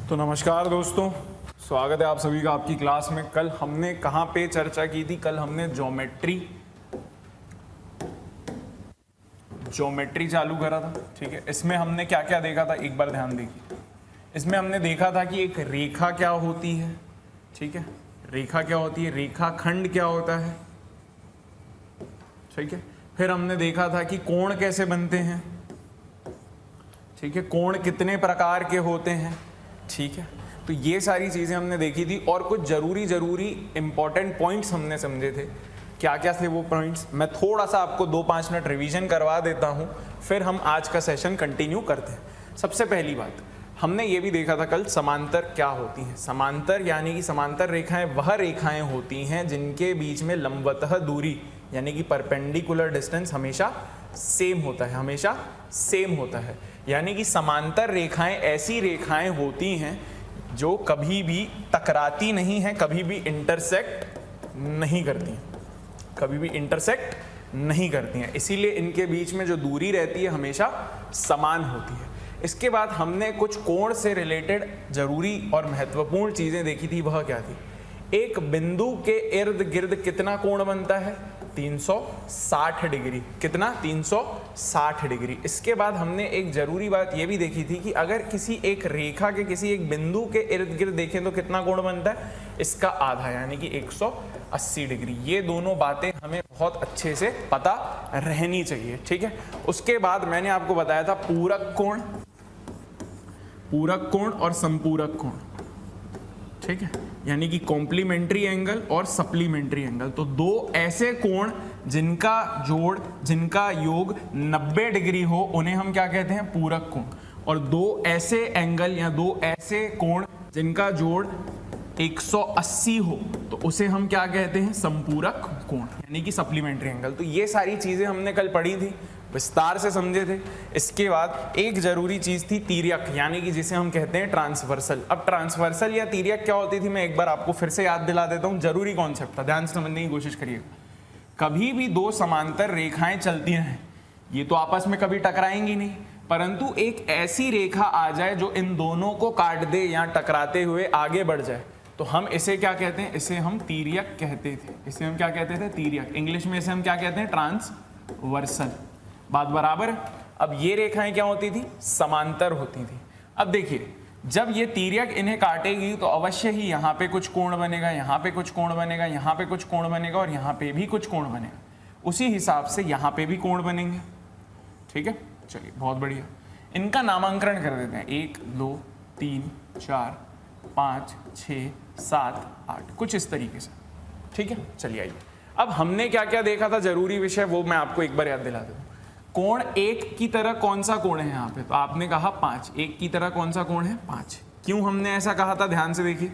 तो नमस्कार दोस्तों, स्वागत है आप सभी का आपकी क्लास में। कल हमने कहाँ पे चर्चा की थी? कल हमने ज्योमेट्री चालू करा था। ठीक है, इसमें हमने क्या क्या देखा था एक बार ध्यान देखिए। इसमें हमने देखा था कि एक रेखा क्या होती है। ठीक है, रेखा क्या होती है, रेखाखंड क्या होता है। ठीक है, फिर हमने देखा था कि कोण कैसे बनते हैं। ठीक है, कोण कितने प्रकार के होते हैं। ठीक है, तो ये सारी चीजें हमने देखी थी और कुछ जरूरी इंपॉर्टेंट पॉइंट्स हमने समझे थे। क्या क्या थे वो पॉइंट्स, मैं थोड़ा सा आपको 2-5 मिनट रिवीजन करवा देता हूं, फिर हम आज का सेशन कंटिन्यू करते हैं। सबसे पहली बात, हमने ये भी देखा था कल समांतर क्या होती हैं। समांतर यानी कि समांतर रेखाएं वह रेखाएं होती हैं जिनके बीच में लंबवतः दूरी यानी कि परपेंडिकुलर डिस्टेंस हमेशा सेम होता है, हमेशा सेम होता है। यानी कि समांतर रेखाएं ऐसी रेखाएं होती हैं जो कभी भी टकराती नहीं हैं, कभी भी इंटरसेक्ट नहीं करती हैं, कभी भी इंटरसेक्ट नहीं करती हैं। इसीलिए इनके बीच में जो दूरी रहती है हमेशा समान होती है। इसके बाद हमने कुछ कोण से रिलेटेड जरूरी और महत्वपूर्ण चीजें देखी थी। वह क्या थी? एक बिंदु के इर्द गिर्द कितना कोण बनता है? 360 डिग्री। कितना? 360 डिग्री। इसके बाद हमने एक जरूरी बात यह भी देखी थी कि अगर किसी एक रेखा के किसी एक बिंदु के इर्द गिर्द देखें तो कितना कोण बनता है? इसका आधा यानी कि 180 डिग्री। ये दोनों बातें हमें बहुत अच्छे से पता रहनी चाहिए। ठीक है, उसके बाद मैंने आपको बताया था पूरक कोण और संपूरक कोण। ठीक है, यानी कि कॉम्प्लीमेंट्री एंगल और सप्लीमेंट्री एंगल। तो दो ऐसे कोण जिनका योग 90 डिग्री हो उन्हें हम क्या कहते हैं? पूरक कोण। और दो ऐसे एंगल या दो ऐसे कोण जिनका जोड़ 180 हो तो उसे हम क्या कहते हैं? संपूरक कोण यानी कि सप्लीमेंट्री एंगल। तो ये सारी चीजें हमने कल पढ़ी थी, विस्तार से समझे थे। इसके बाद एक जरूरी चीज थी तिर्यक, यानी कि जिसे हम कहते हैं ट्रांसवर्सल। अब ट्रांसवर्सल या तिर्यक क्या होती थी मैं एक बार आपको फिर से याद दिला देता हूं। जरूरी कॉन्सेप्ट था, ध्यान से समझने की कोशिश करिएगा। कभी भी दो समांतर रेखाएं चलती हैं, ये तो आपस में कभी टकराएंगी नहीं, परंतु एक ऐसी रेखा आ जाए जो इन दोनों को काट दे या टकराते हुए आगे बढ़ जाए तो हम इसे क्या कहते हैं? इसे हम तिर्यक कहते थे। इसे हम क्या कहते थे? तिर्यक। इंग्लिश में इसे हम क्या कहते हैं? ट्रांसवर्सल। बात बराबर? अब ये रेखाएं क्या होती थी? समांतर होती थी। अब देखिए, जब ये तिर्यक इन्हें काटेगी तो अवश्य ही यहाँ पे कुछ कोण बनेगा, यहाँ पे कुछ कोण बनेगा, यहाँ पे कुछ कोण बनेगा और यहाँ पे भी कुछ कोण बनेगा। उसी हिसाब से यहाँ पे भी कोण बनेंगे। ठीक है, चलिए बहुत बढ़िया। इनका नामांकन कर देते हैं। 1 2 3 4 5 6 7 8 कुछ इस तरीके से। ठीक है, चलिए आइए। अब हमने क्या क्या देखा था जरूरी विषय, वो मैं आपको एक बार याद दिला दूं। कोण एक की तरह कौन सा कोण है यहाँ पे? तो आपने कहा 5। एक की तरह कौन सा कोण है? 5। क्यों हमने ऐसा कहा था? ध्यान से देखिए,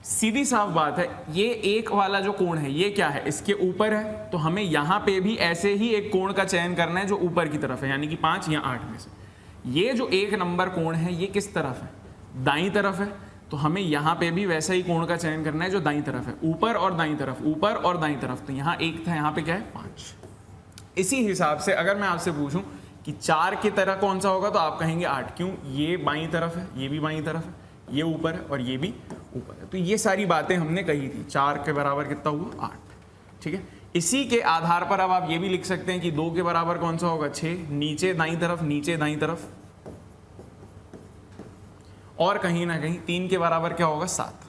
सीधी साफ बात है। ये एक वाला जो कोण है ये क्या है? इसके ऊपर है, तो हमें यहाँ पे भी ऐसे ही एक कोण का चयन करना है जो ऊपर की तरफ है, यानी कि 5 या 8 में से। ये जो 1 नंबर कोण है ये किस तरफ है? दाईं तरफ है, तो हमें यहाँ पे भी वैसा ही कोण का चयन करना है जो दाईं तरफ है। ऊपर और दाईं तरफ, ऊपर और दाईं तरफ। तो यहाँ 1 था, यहाँ पे क्या है? 5। इसी हिसाब से अगर मैं आपसे पूछूं कि 4 की तरह कौन सा होगा तो आप कहेंगे 8। क्यों? ये बाईं तरफ है, ये भी बाईं तरफ है, ये ऊपर है और ये भी ऊपर है। तो ये सारी बातें हमने कही थी। 4 के बराबर कितना हुआ? 8। ठीक है, इसी के आधार पर अब आप ये भी लिख सकते हैं कि 2 के बराबर कौन सा होगा? 6। नीचे दाईं तरफ, नीचे दाईं तरफ। और कहीं ना कहीं 3 के बराबर क्या होगा? 7।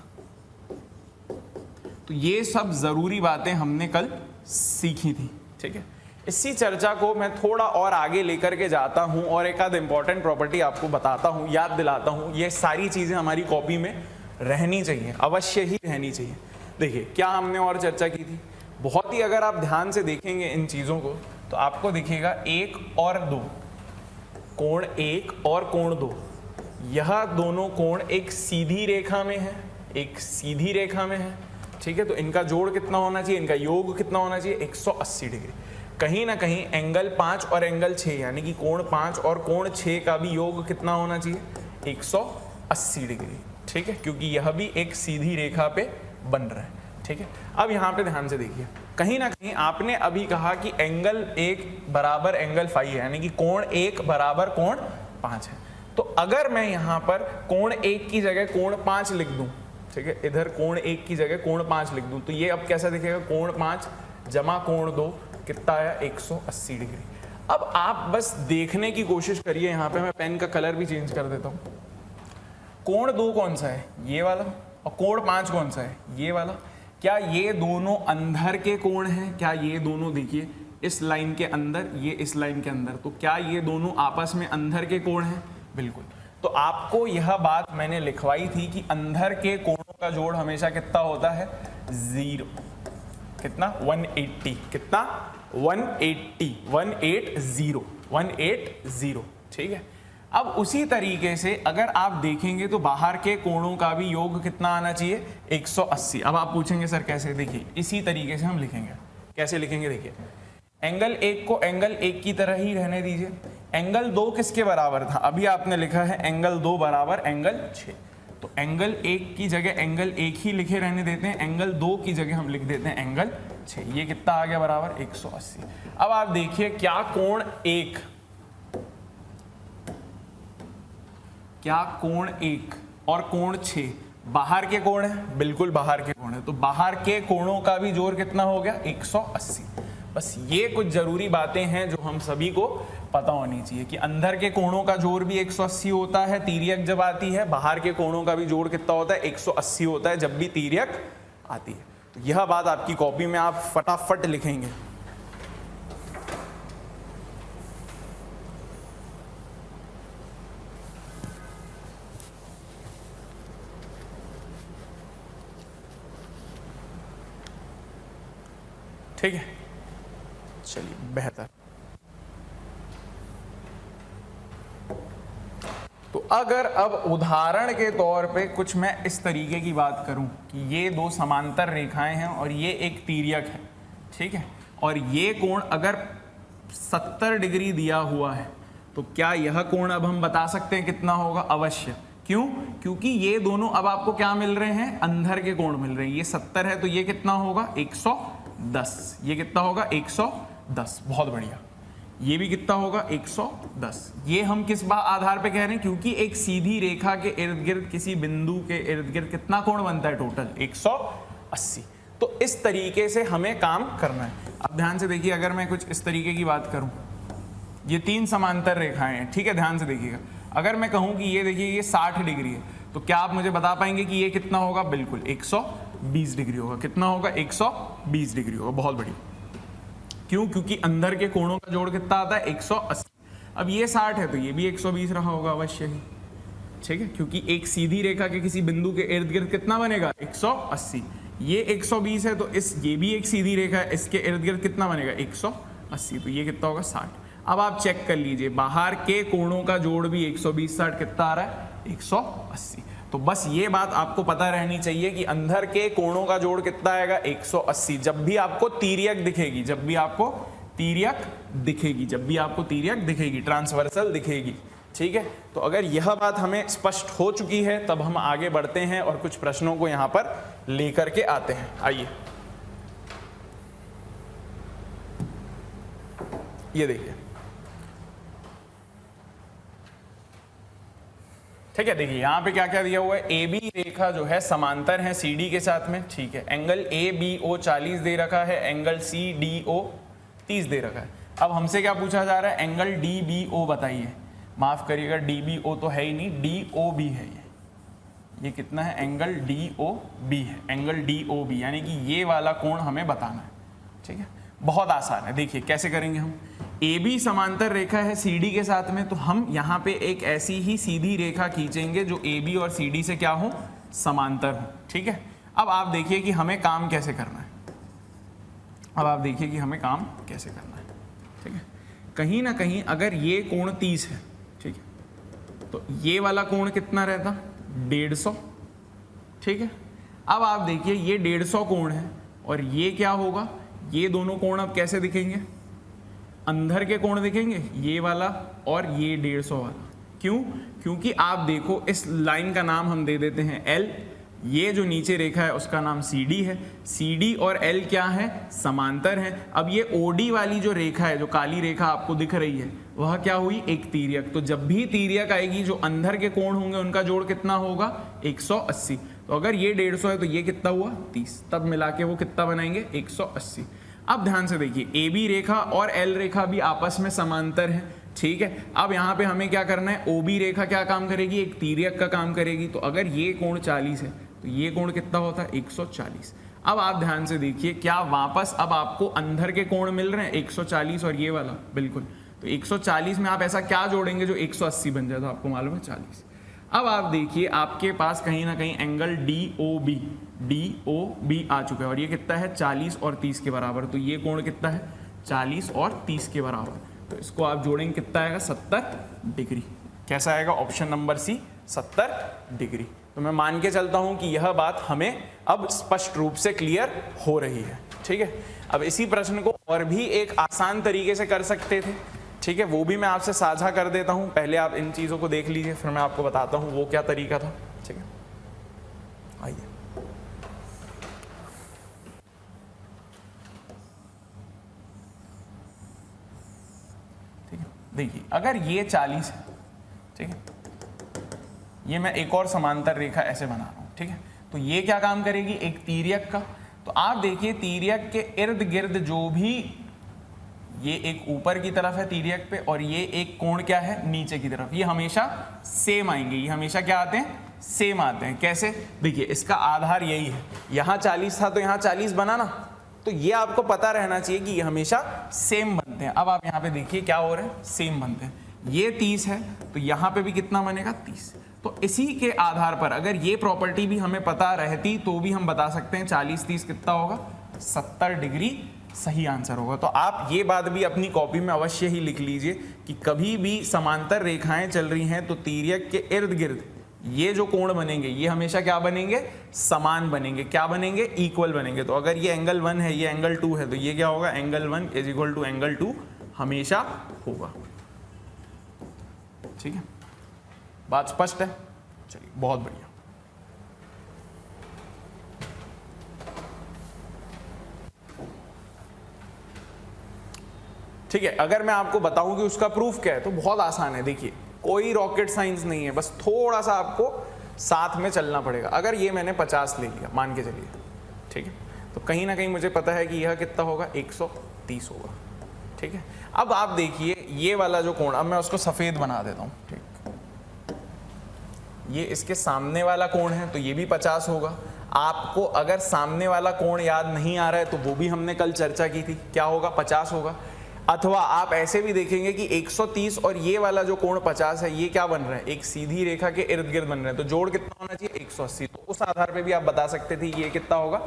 तो ये सब जरूरी बातें हमने कल सीखी थी। ठीक है, इसी चर्चा को मैं थोड़ा और आगे लेकर के जाता हूं और एक आध इंपॉर्टेंट प्रॉपर्टी आपको बताता हूं, याद दिलाता हूं। ये सारी चीजें हमारी कॉपी में रहनी चाहिए, अवश्य ही रहनी चाहिए। देखिए क्या हमने और चर्चा की थी। बहुत ही अगर आप ध्यान से देखेंगे इन चीजों को तो आपको दिखेगा 1 और 2, कोण 1 और कोण 2, यह दोनों कोण एक सीधी रेखा में है, एक सीधी रेखा में है। ठीक है, तो इनका जोड़ कितना होना चाहिए? इनका योग कितना होना चाहिए? 180 डिग्री। कहीं ना कहीं एंगल 5 और एंगल 6 यानी कि कोण 5 और कोण 6 का भी योग कितना होना चाहिए? 180 डिग्री। ठीक है, क्योंकि यह भी एक सीधी रेखा पे बन रहा है। ठीक है, अब यहाँ पे ध्यान से देखिए, कहीं ना कहीं आपने अभी कहा कि एंगल 1 बराबर एंगल 5 है, यानी कि कोण 1 बराबर कोण 5 है। तो अगर मैं यहां पर कोण 1 की जगह कोण 5 लिख दूं, ठीक है, इधर कोण 1 की जगह कोण 5 लिख दूं, तो ये अब कैसा दिखेगा, कोण 5 जमा कोण 2 कितना आया, 180 डिग्री। अब आप बस देखने की कोशिश करिए, यहां पे मैं पेन का कलर भी चेंज कर देता हूं। कोण 2 कौन सा है, ये वाला, और कोण 5 कौन सा है, ये वाला। क्या ये दोनों अंदर के कोण हैं, क्या ये दोनों, देखिए इस लाइन के अंदर, ये इस लाइन के अंदर, तो क्या ये दोनों आपस में अंदर के कोण हैं, बिल्कुल। तो आपको यह बात मैंने लिखवाई थी कि अंदर के कोणों का जोड़ हमेशा कितना होता है, 0, कितना, 180, कितना, 180, 180, ठीक है। अब उसी तरीके से अगर आप देखेंगे तो बाहर के कोणों का भी योग कितना आना चाहिए, 180। अब आप पूछेंगे सर कैसे, देखिए इसी तरीके से हम लिखेंगे। कैसे लिखेंगे, देखिए एंगल 1 को एंगल 1 की तरह ही रहने दीजिए। एंगल 2 किसके बराबर था, अभी आपने लिखा है एंगल 2 बराबर एंगल 6, तो एंगल 1 की जगह एंगल 1 ही लिखे रहने देते हैं, एंगल 2 की जगह हम लिख देते हैं एंगल 6। ये कितना आ गया, बराबर 180। अब आप देखिए क्या कोण 1, क्या कोण 1 और कोण 6 बाहर के कोण है, बिल्कुल बाहर के कोण है, तो बाहर के कोणों का भी जोड़ कितना हो गया, 180। बस ये कुछ जरूरी बातें हैं जो हम सभी को पता होनी चाहिए कि अंदर के कोणों का जोड़ भी 180 होता है तिर्यक जब आती है, बाहर के कोणों का भी जोड़ कितना होता है, 180 होता है जब भी तिर्यक आती है। तो यह बात आपकी कॉपी में आप फटाफट लिखेंगे। ठीक है, चलिए बेहतर। तो अगर अब उदाहरण के तौर पे कुछ मैं इस तरीके की बात करूं कि ये दो समांतर रेखाएं हैं और ये एक तिर्यक है, ठीक है, और ये कोण अगर 70 डिग्री दिया हुआ है, तो क्या यह कोण अब हम बता सकते हैं कितना होगा, अवश्य। क्यों, क्योंकि ये दोनों अब आपको क्या मिल रहे हैं, अंदर के कोण मिल रहे हैं। ये 70 है तो ये कितना होगा, 110, ये कितना होगा, 110, बहुत बढ़िया। ये भी कितना होगा, 110। ये हम किस आधार पे कह रहे हैं, क्योंकि एक सीधी रेखा के इर्द गिर्द किसी बिंदु के इर्द गिर्द कितना कोण बनता है, टोटल 180। तो इस तरीके से हमें काम करना है। अब ध्यान से देखिए, अगर मैं कुछ इस तरीके की बात करूं, ये 3 समांतर रेखाएं हैं, ठीक है, ध्यान से देखिएगा। अगर मैं कहूं कि ये देखिए ये 60 डिग्री है, तो क्या आप मुझे बता पाएंगे कि ये कितना होगा, बिल्कुल 120 डिग्री होगा। कितना होगा, 120 डिग्री होगा, बहुत बढ़िया। क्यों, क्योंकि अंदर के कोणों का जोड़ कितना आता है, 180। अब ये 60 है तो ये भी 120 रहा होगा अवश्य ही, ठीक है, क्योंकि एक सीधी रेखा के किसी बिंदु के इर्द गिर्द कितना बनेगा, 180। ये 120 है तो ये भी एक सीधी रेखा है, इसके इर्द गिर्द कितना बनेगा, 180, तो ये कितना होगा, 60। अब आप चेक कर लीजिए, बाहर के कोणों का जोड़ भी 120, 60 कितना आ रहा है, 180। तो बस ये बात आपको पता रहनी चाहिए कि अंदर के कोणों का जोड़ कितना आएगा, 180। जब भी आपको तिर्यक दिखेगी, जब भी आपको तिर्यक दिखेगी, जब भी आपको तिर्यक दिखेगी, ट्रांसवर्सल दिखेगी, ठीक है। तो अगर यह बात हमें स्पष्ट हो चुकी है, तब हम आगे बढ़ते हैं और कुछ प्रश्नों को यहां पर लेकर के आते हैं। आइए, ये देखिए, ठीक है, देखिए यहां पे क्या क्या दिया हुआ है, ए बी रेखा जो है समांतर है सी डी के साथ में, ठीक है। एंगल ए बी ओ 40 दे रखा है, एंगल सी डी ओ 30 दे रखा है। अब हमसे क्या पूछा जा रहा है, एंगल डी बी ओ बताइए। माफ करिएगा, डी बी ओ तो है ही नहीं, डी ओ बी है। ये कितना है, एंगल डी ओ बी है, एंगल डी ओ बी, यानी कि ये वाला कोण हमें बताना है, ठीक है। बहुत आसान है, देखिए कैसे करेंगे हम। ए बी समांतर रेखा है सी डी के साथ में, तो हम यहाँ पे एक ऐसी ही सीधी रेखा खींचेंगे जो ए बी और सी डी से क्या हो, समांतर हो, ठीक है। अब आप देखिए कि हमें काम कैसे करना है, अब आप देखिए कि हमें काम कैसे करना है, ठीक है। कहीं ना कहीं अगर ये कोण 30 है, ठीक है, तो ये वाला कोण कितना रहता, 150, ठीक है। अब आप देखिए ये 150 कोण है और ये क्या होगा, ये दोनों कोण अब कैसे दिखेंगे, अंदर के कोण दिखेंगे, ये वाला और ये 150 वाला। क्यों, क्योंकि आप देखो इस लाइन का नाम हम दे देते हैं L, ये जो नीचे रेखा है उसका नाम CD है। CD और L क्या है, समांतर है। अब ये OD वाली जो रेखा है, जो काली रेखा आपको दिख रही है, वह क्या हुई, एक तिर्यक। तो जब भी तिर्यक आएगी, जो अंदर के कोण होंगे उनका जोड़ कितना होगा, 180। तो अगर ये 150 है तो ये कितना हुआ, 30, तब मिला के वो कितना बनाएंगे, 180। अब ध्यान से देखिए, AB रेखा और L रेखा भी आपस में समांतर है, ठीक है। अब यहाँ पे हमें क्या करना है, OB रेखा क्या काम करेगी, एक तिर्यक का काम करेगी। तो अगर ये कोण 40 है तो ये कोण कितना होता है, 140। अब आप ध्यान से देखिए, क्या वापस अब आपको अंदर के कोण मिल रहे हैं, 140 और ये वाला, बिल्कुल। तो 140 में आप ऐसा क्या जोड़ेंगे जो 180 बन जाए, तो आपको मालूम है 40। अब आप देखिए, आपके पास कहीं ना कहीं एंगल DOB आ चुका है और ये कितना है, 40 और 30 के बराबर। तो ये कोण कितना है, 40 और 30 के बराबर। तो इसको आप जोड़ेंगे, कितना आएगा, 70 डिग्री। कैसा आएगा, ऑप्शन नंबर C, 70 डिग्री। तो मैं मान के चलता हूं कि यह बात हमें अब स्पष्ट रूप से क्लियर हो रही है, ठीक है। अब इसी प्रश्न को और भी एक आसान तरीके से कर सकते थे, ठीक है, वो भी मैं आपसे साझा कर देता हूं। पहले आप इन चीजों को देख लीजिए, फिर मैं आपको बताता हूं वो क्या तरीका था, ठीक है। आइए, ठीक है, देखिए, अगर ये 40 है, ठीक है, ये मैं एक और समांतर रेखा ऐसे बना रहा हूं, ठीक है। तो ये क्या काम करेगी, एक तिर्यक का। तो आप देखिए, तिर्यक के इर्द गिर्द जो भी, ये एक ऊपर की तरफ है तिर्यक पे और ये एक कोण क्या है, नीचे की तरफ, ये हमेशा सेम आएंगे। ये हमेशा क्या आते हैं, सेम आते हैं। कैसे, देखिए, इसका आधार यही है, यहाँ 40 था तो यहाँ 40 बना ना। तो ये आपको पता रहना चाहिए कि ये हमेशा सेम बनते हैं। अब आप यहाँ पे देखिए क्या हो रहा है, सेम बनते हैं। ये 30 है तो यहाँ पे भी कितना बनेगा, 30। तो इसी के आधार पर अगर ये प्रॉपर्टी भी हमें पता रहती तो भी हम बता सकते हैं 40-30 कितना होगा, 70 डिग्री सही आंसर होगा। तो आप ये बात भी अपनी कॉपी में अवश्य ही लिख लीजिए कि कभी भी समांतर रेखाएं चल रही हैं तो तिर्यक के इर्द गिर्द ये जो कोण बनेंगे ये हमेशा क्या बनेंगे, समान बनेंगे। क्या बनेंगे, इक्वल बनेंगे। तो अगर ये एंगल 1 है, ये एंगल 2 है, तो ये क्या होगा, angle 1 is equal to angle 2 हमेशा होगा, ठीक है। बात स्पष्ट है, चलिए, बहुत बढ़िया। ठीक है, अगर मैं आपको बताऊं कि उसका प्रूफ क्या है तो बहुत आसान है। देखिए, कोई रॉकेट साइंस नहीं है, बस थोड़ा सा आपको साथ में चलना पड़ेगा। अगर ये मैंने 50 ले लिया, मान के चलिए, ठीक है, तो कहीं ना कहीं मुझे पता है कि यह कितना होगा, 130 होगा, ठीक है। अब आप देखिए, ये वाला जो कोण, अब मैं उसको सफेद बना देता हूँ, ठीक, ये इसके सामने वाला कोण है तो ये भी 50 होगा। आपको अगर सामने वाला कोण याद नहीं आ रहा है तो वो भी हमने कल चर्चा की थी, क्या होगा, 50 होगा। अथवा आप ऐसे भी देखेंगे कि 130 और ये वाला जो कोण 50 है, ये क्या बन रहा है, एक सीधी रेखा के इर्द गिर्द बन रहे हैं। तो जोड़ कितना होना चाहिए, 180। तो उस आधार पे भी आप बता सकते थे ये कितना होगा,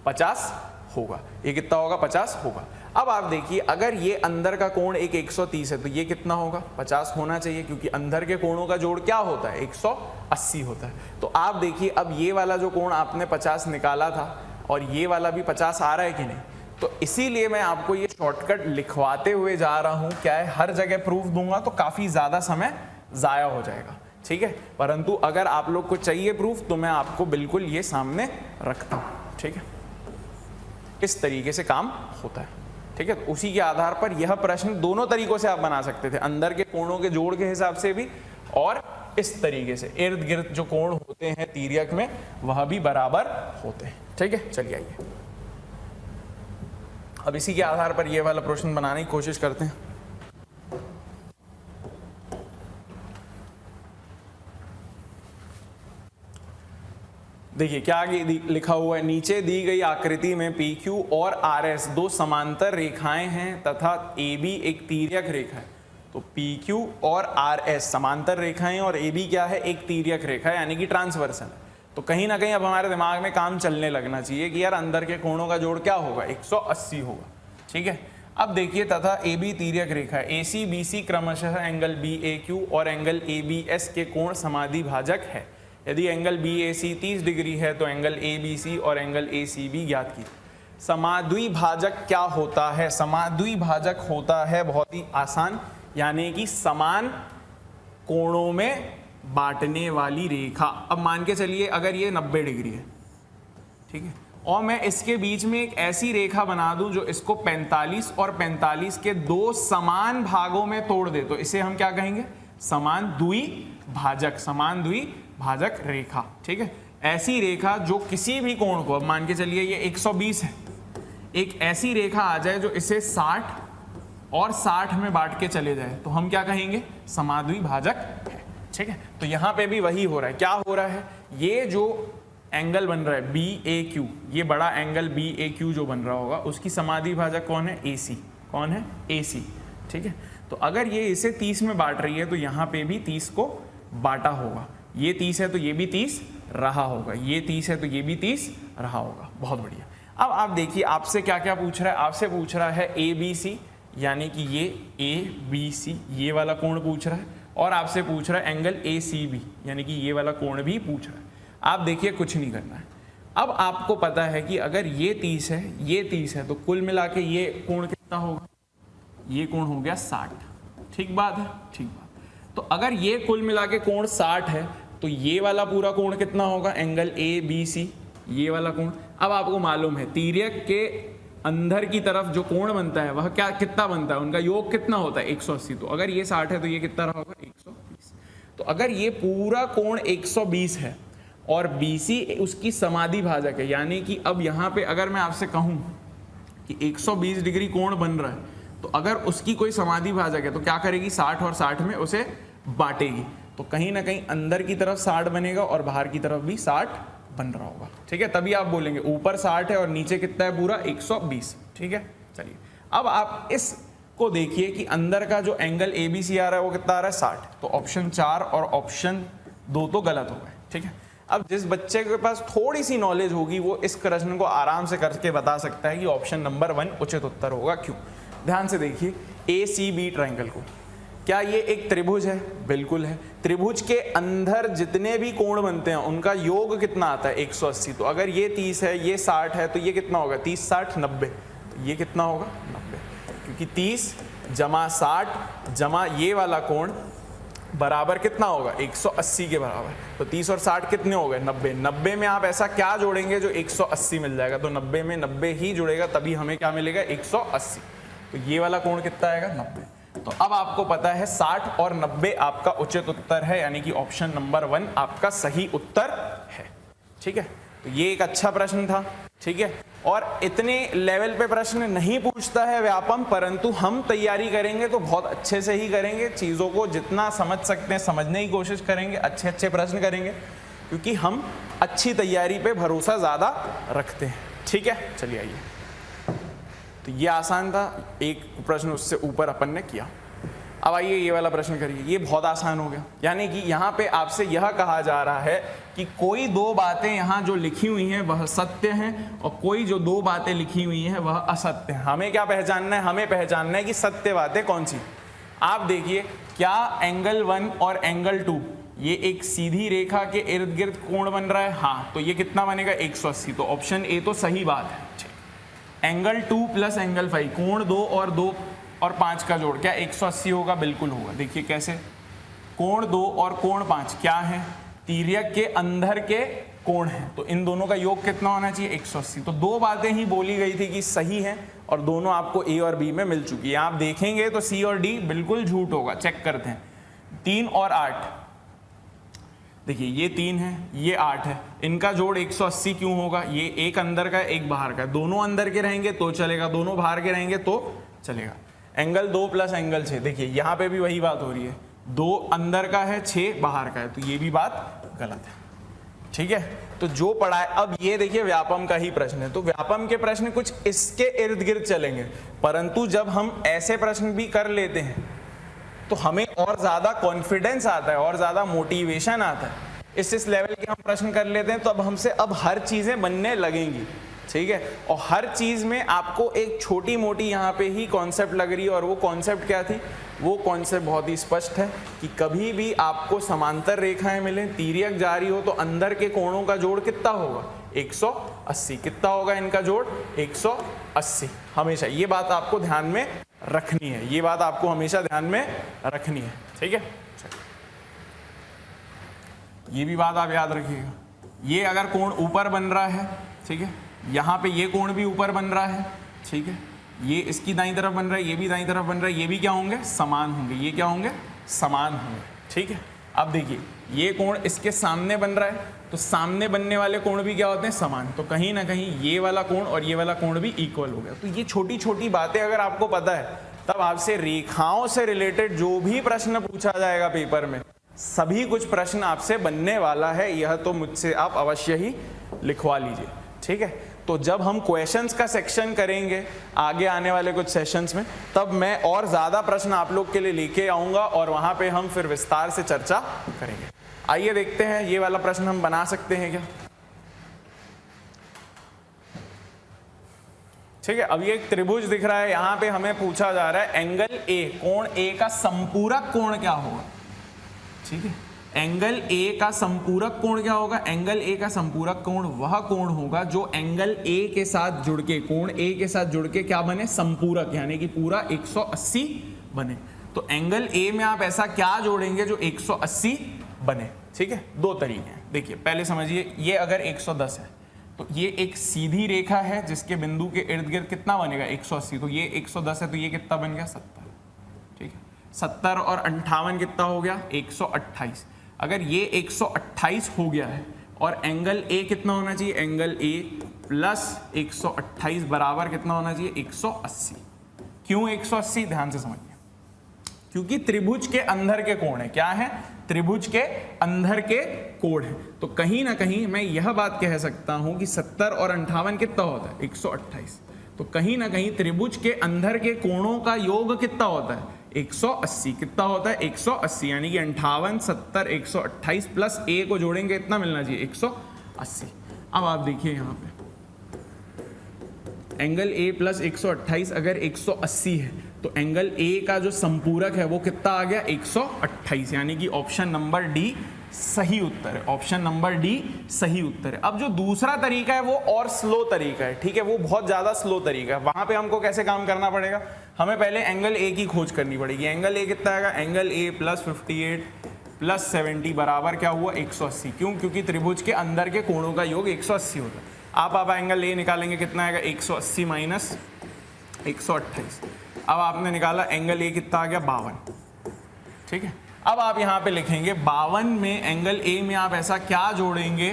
50 होगा। ये कितना होगा, 50 होगा। अब आप देखिए, अगर ये अंदर का कोण एक 130 है तो ये कितना होगा, 50 होना चाहिए, क्योंकि अंदर के कोणों का जोड़ क्या होता है, 180 होता है। तो आप देखिए, अब ये वाला जो कोण आपने 50 निकाला था और ये वाला भी 50 आ रहा है कि नहीं। तो इसीलिए मैं आपको ये शॉर्टकट लिखवाते हुए जा रहा हूं। क्या है, हर जगह प्रूफ दूंगा तो काफी ज्यादा समय जाया हो जाएगा, ठीक है। परंतु अगर आप लोग को चाहिए प्रूफ तो मैं आपको बिल्कुल ये सामने रखता हूं, ठीक है। इस तरीके से काम होता है, ठीक है। तो उसी के आधार पर यह प्रश्न दोनों तरीकों से आप बना सकते थे, अंदर के कोणों के जोड़ के हिसाब से भी और इस तरीके से इर्द गिर्द जो कोण होते हैं तिर्यक में वह भी बराबर होते हैं, ठीक है। चलिए आइए, अब इसी के आधार पर यह वाला प्रश्न बनाने की कोशिश करते हैं। देखिए क्या आगे लिखा हुआ है, नीचे दी गई आकृति में PQ और RS दो समांतर रेखाएं हैं तथा AB एक तिर्यक रेखा है। तो PQ और RS समांतर रेखाएं और AB क्या है, एक तिर्यक रेखा है, यानी कि ट्रांसवर्सल है। तो कहीं ना कहीं अब हमारे दिमाग में काम चलने लगना चाहिए कि यार अंदर के कोणों का जोड़ क्या होगा, 180 होगा, ठीक है। अब देखिए, तथा AB तिर्यक रेखा है, AC BC क्रमशः एंगल BAQ और एंगल ABS के कोण समाद्विभाजक है। यदि एंगल BAC 30 डिग्री है तो एंगल ABC और एंगल ACB ज्ञात कीजिए। समाद्विभाजक क्या होता है, समाद्विभाजक होता है बहुत ही आसान, यानी कि समान कोणों में बांटने वाली रेखा। अब मान के चलिए अगर ये 90 डिग्री है, ठीक है, और मैं इसके बीच में एक ऐसी रेखा बना दूं जो इसको 45 और 45 के दो समान भागों में तोड़ दे, तो इसे हम क्या कहेंगे? समान द्विभाजक, समान द्विभाजक रेखा। ठीक है, ऐसी रेखा जो किसी भी कोण को, अब मान के चलिए ये 120 है, एक ऐसी रेखा आ जाए जो इसे 60 और 60 में बांट के चले जाए, तो हम क्या कहेंगे? समाद्विभाजक है। ठीक है, तो यहां पे भी वही हो रहा है। क्या हो रहा है? ये जो एंगल बन रहा है BAQ, ये बड़ा एंगल BAQ जो बन रहा होगा, उसकी समाद्विभाजक कौन है? AC। कौन है? AC। ठीक है, तो अगर ये इसे 30 में बांट रही है तो यहाँ पे भी 30 को बांटा होगा। ये 30 है तो ये भी 30 रहा होगा, ये 30 है तो ये भी 30 रहा होगा। बहुत बढ़िया। अब आप देखिए आपसे क्या क्या पूछ रहा है। आपसे पूछ रहा है ABC, यानी कि ये ABC, ये वाला कोण पूछ रहा है, और आपसे पूछ रहा है एंगल ACB, यानी कि ये वाला कोण भी पूछ रहा है। आप देखिए कुछ नहीं करना है। अब आपको पता है कि अगर ये 30 है, ये 30 है, तो कुल मिला के ये कोण कितना होगा? ये कोण हो गया 60। ठीक बात है? ठीक बात। तो अगर ये कुल मिला के कोण 60 है तो ये वाला पूरा कोण कितना होगा? एंगल ABC, ये वाला कोण। अब आपको मालूम है तिर्यक के अंदर की तरफ जो कोण बनता है वह क्या कितना बनता है? उनका योग कितना होता है? 180। तो अगर ये 60 है तो ये कितना रहा होगा? 120। तो अगर ये पूरा कोण 120 है और BC उसकी समाद्विभाजक है, यानी कि अब यहाँ पे अगर मैं आपसे कहूँ कि 120 डिग्री कोण बन रहा है, तो अगर उसकी कोई समाद्विभाजक है तो क्या करेगी? 60 और 60 में उसे बांटेगी, तो कहीं ना कहीं अंदर की तरफ 60 बनेगा और बाहर की तरफ भी 60 बन रहा होगा। ठीक है, तभी आप बोलेंगे ऊपर 60 है और नीचे कितना है? पूरा 120। ठीक है, चलिए अब आप इसको देखिए कि अंदर का जो एंगल ABC आ रहा है वो कितना आ रहा है? 60। तो ऑप्शन 4 और ऑप्शन 2 तो गलत हो गए। ठीक है, अब जिस बच्चे के पास थोड़ी सी नॉलेज होगी वो इस प्रश्न को आराम से करके बता सकता है कि ऑप्शन नंबर 1 उचित उत्तर होगा। क्यों? ध्यान से देखिए ACB ट्रायंगल को, क्या ये एक त्रिभुज है? बिल्कुल है। त्रिभुज के अंदर जितने भी कोण बनते हैं उनका योग कितना आता है? 180। तो अगर ये 30 है, ये 60 है, तो ये कितना होगा? 30 60 90। तो ये कितना होगा? 90, क्योंकि 30 जमा 60 जमा ये वाला कोण बराबर कितना होगा? 180 के बराबर। तो 30 और 60 कितने हो गए? 90। 90 में आप ऐसा क्या जोड़ेंगे जो 180 मिल जाएगा? तो 90 में 90 ही जुड़ेगा, तभी हमें क्या मिलेगा? 180। तो ये वाला कोण कितना आएगा? 90। तो अब आपको पता है 60 और 90 आपका उचित उत्तर है, यानी कि ऑप्शन नंबर 1 आपका सही उत्तर है। ठीक है, तो ये एक अच्छा प्रश्न था। ठीक है, और इतने लेवल पे प्रश्न नहीं पूछता है व्यापम, परंतु हम तैयारी करेंगे तो बहुत अच्छे से ही करेंगे। चीज़ों को जितना समझ सकते हैं समझने की कोशिश करेंगे, अच्छे अच्छे प्रश्न करेंगे, क्योंकि हम अच्छी तैयारी पे भरोसा ज़्यादा रखते हैं। ठीक है, चलिए आइए। तो ये आसान था, एक प्रश्न उससे ऊपर अपन ने किया। अब आइए ये वाला प्रश्न करिए, ये बहुत आसान हो गया। यानी कि यहाँ पे आपसे यह कहा जा रहा है कि कोई दो बातें यहाँ जो लिखी हुई हैं वह सत्य हैं, और कोई जो दो बातें लिखी हुई हैं वह असत्य हैं। हमें क्या पहचानना है? हमें पहचानना है कि सत्य बातें कौन सी। आप देखिए, क्या एंगल 1 और एंगल 2 ये एक सीधी रेखा के इर्द गिर्द कोण बन रहा है? हाँ, तो ये कितना बनेगा? 180। तो ऑप्शन ए तो सही बात है। एंगल 2 प्लस एंगल 5, कोण 2 और 5 का जोड़ क्या 180 होगा? बिल्कुल होगा। देखिए कैसे, कोण 2 और कोण 5 क्या है? तिर्यक के अंदर के कोण है, तो इन दोनों का योग कितना होना चाहिए? 180। तो दो बातें ही बोली गई थी कि सही है, और दोनों आपको ए और बी में मिल चुकी है। आप देखेंगे तो सी और डी बिल्कुल झूठ होगा। चेक करते हैं। 3 और 8, देखिए ये 3 है, ये 8 है, इनका जोड़ 180 क्यों होगा? ये एक अंदर का एक बाहर का, दोनों अंदर के रहेंगे तो चलेगा, दोनों बाहर के रहेंगे तो चलेगा। एंगल 2 प्लस एंगल 6, देखिए यहाँ पे भी वही बात हो रही है, 2 अंदर का है 6 बाहर का है, तो ये भी बात गलत है। ठीक है, तो जो पढ़ा है, अब ये देखिए व्यापम का ही प्रश्न है, तो व्यापम के प्रश्न कुछ इसके इर्द गिर्द चलेंगे, परंतु जब हम ऐसे प्रश्न भी कर लेते हैं तो हमें और ज्यादा कॉन्फिडेंस आता है और ज्यादा मोटिवेशन आता है। इस लेवल के हम प्रश्न कर लेते हैं तो अब हमसे अब हर चीजें बनने लगेंगी। ठीक है, और हर चीज में आपको एक छोटी मोटी यहाँ पे ही कॉन्सेप्ट लग रही है, और वो कॉन्सेप्ट क्या थी? वो कॉन्सेप्ट बहुत ही स्पष्ट है कि कभी भी आपको समांतर रेखाएं मिले, तिर्यक जा रही हो, तो अंदर के कोणों का जोड़ कितना होगा? 180। कितना होगा इनका जोड़? 180। हमेशा ये बात आपको ध्यान में रखनी है, ये बात आपको हमेशा ध्यान में रखनी है। ठीक है, ये भी बात आप याद रखिएगा। ये अगर कोण ऊपर बन रहा है, ठीक है, यहाँ पे ये कोण भी ऊपर बन रहा है, ठीक है, ये इसकी दाईं तरफ बन रहा है, ये भी दाईं तरफ बन रहा है, ये भी क्या होंगे, समान होंगे, ये क्या होंगे, समान होंगे, ठीक है। अब देखिए ये कोण इसके सामने बन रहा है, तो सामने बनने वाले कोण भी क्या होते हैं, समान, तो कहीं ना कहीं ये वाला कोण और ये वाला कोण भी इक्वल हो गया। तो ये छोटी छोटी बातें अगर आपको पता है, तब आपसे रेखाओं से रिलेटेड जो भी प्रश्न पूछा जाएगा पेपर में, सभी कुछ प्रश्न आपसे बनने वाला है, यह तो मुझसे आप अवश्य ही लिखवा लीजिए, ठीक है। तो जब हम क्वेश्चंस का सेक्शन करेंगे आगे आने वाले कुछ सेशंस में, तब मैं और ज़्यादा प्रश्न आप लोग के लिए लेके आऊँगा और वहाँ पे हम फिर विस्तार से चर्चा करेंगे। आइए देखते हैं ये वाला प्रश्न हम बना सकते हैं क्या, ठीक है। अब ये एक त्रिभुज दिख रहा है, यहाँ पे हमें पूछा जा रहा है एंगल ए, कोण ए का संपूरक कोण क्या होगा, ठीक है। एंगल ए का संपूरक कोण क्या होगा, एंगल ए का संपूरक कोण वह कोण होगा जो एंगल ए के साथ जुड़ के, कोण ए के साथ जुड़ के क्या बने, संपूरक, यानी कि पूरा 180 बने। तो एंगल ए में आप ऐसा क्या जोड़ेंगे जो 180 बने, ठीक है। दो तरीके हैं, देखिए पहले समझिए, ये अगर 110 है तो ये एक सीधी रेखा है जिसके बिंदु के इर्द गिर्द कितना बनेगा, 180, तो ये 110 है, तो ये कितना बन गया, 70, ठीक है। 70 और 58 कितना हो गया, 128। अगर ये 128 हो गया है और एंगल ए कितना होना चाहिए, एंगल ए प्लस 128 बराबर कितना होना चाहिए, 180। क्यों 180, ध्यान से समझिए, क्योंकि त्रिभुज के अंदर के कोण है, क्या है, त्रिभुज के अंदर के कोण है। तो कहीं ना कहीं मैं यह बात कह सकता हूं कि 70 और 58 कितना होता है, 128। तो कहीं ना कहीं त्रिभुज के अंदर के कोणों का योग कितना होता है, 180। कितना होता है, 180, यानी कि 58, 70, 128 प्लस ए को जोड़ेंगे इतना मिलना चाहिए, 180। अब आप देखिए यहाँ पे एंगल ए प्लस 128 अगर 180 है, तो एंगल ए का जो संपूरक है वो कितना आ गया, 128, यानी कि ऑप्शन नंबर डी सही उत्तर है, ऑप्शन नंबर डी सही उत्तर है। अब जो दूसरा तरीका है वो और स्लो तरीका है, ठीक है, वो बहुत ज्यादा स्लो तरीका है। वहां पे हमको कैसे काम करना पड़ेगा, हमें पहले एंगल ए की खोज करनी पड़ेगी। एंगल ए कितना आएगा, एंगल ए प्लस 58 प्लस 70 बराबर क्या हुआ, 180। क्यों, क्योंकि त्रिभुज के अंदर के कोणों का योग 180 होता है। आप एंगल ए निकालेंगे, कितना आएगा, 180 माइनस 128। अब आपने निकाला एंगल ए कितना आ गया, 52, ठीक है। अब आप यहाँ पे लिखेंगे 52 में एंगल ए में आप ऐसा क्या जोड़ेंगे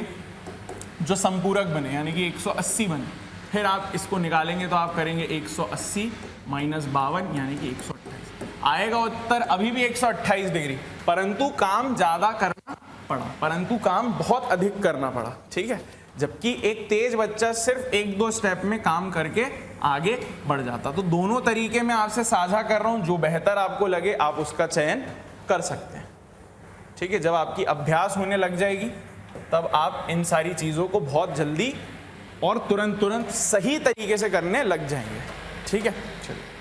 जो संपूरक बने, यानी कि 180 बने। फिर आप इसको निकालेंगे तो आप करेंगे 180 माइनस 52 यानी कि 128। आएगा उत्तर अभी भी 128 डिग्री, परंतु काम ज़्यादा करना पड़ा, परंतु काम बहुत अधिक करना पड़ा, ठीक है। जबकि एक तेज बच्चा सिर्फ 1-2 स्टेप में काम करके आगे बढ़ जाता। तो दोनों तरीके मैं आपसे साझा कर रहा हूं, जो बेहतर आपको लगे आप उसका चयन कर सकते हैं, ठीक है। जब आपकी अभ्यास होने लग जाएगी तब आप इन सारी चीज़ों को बहुत जल्दी और तुरंत सही तरीके से करने लग जाएंगे, ठीक है। चलिए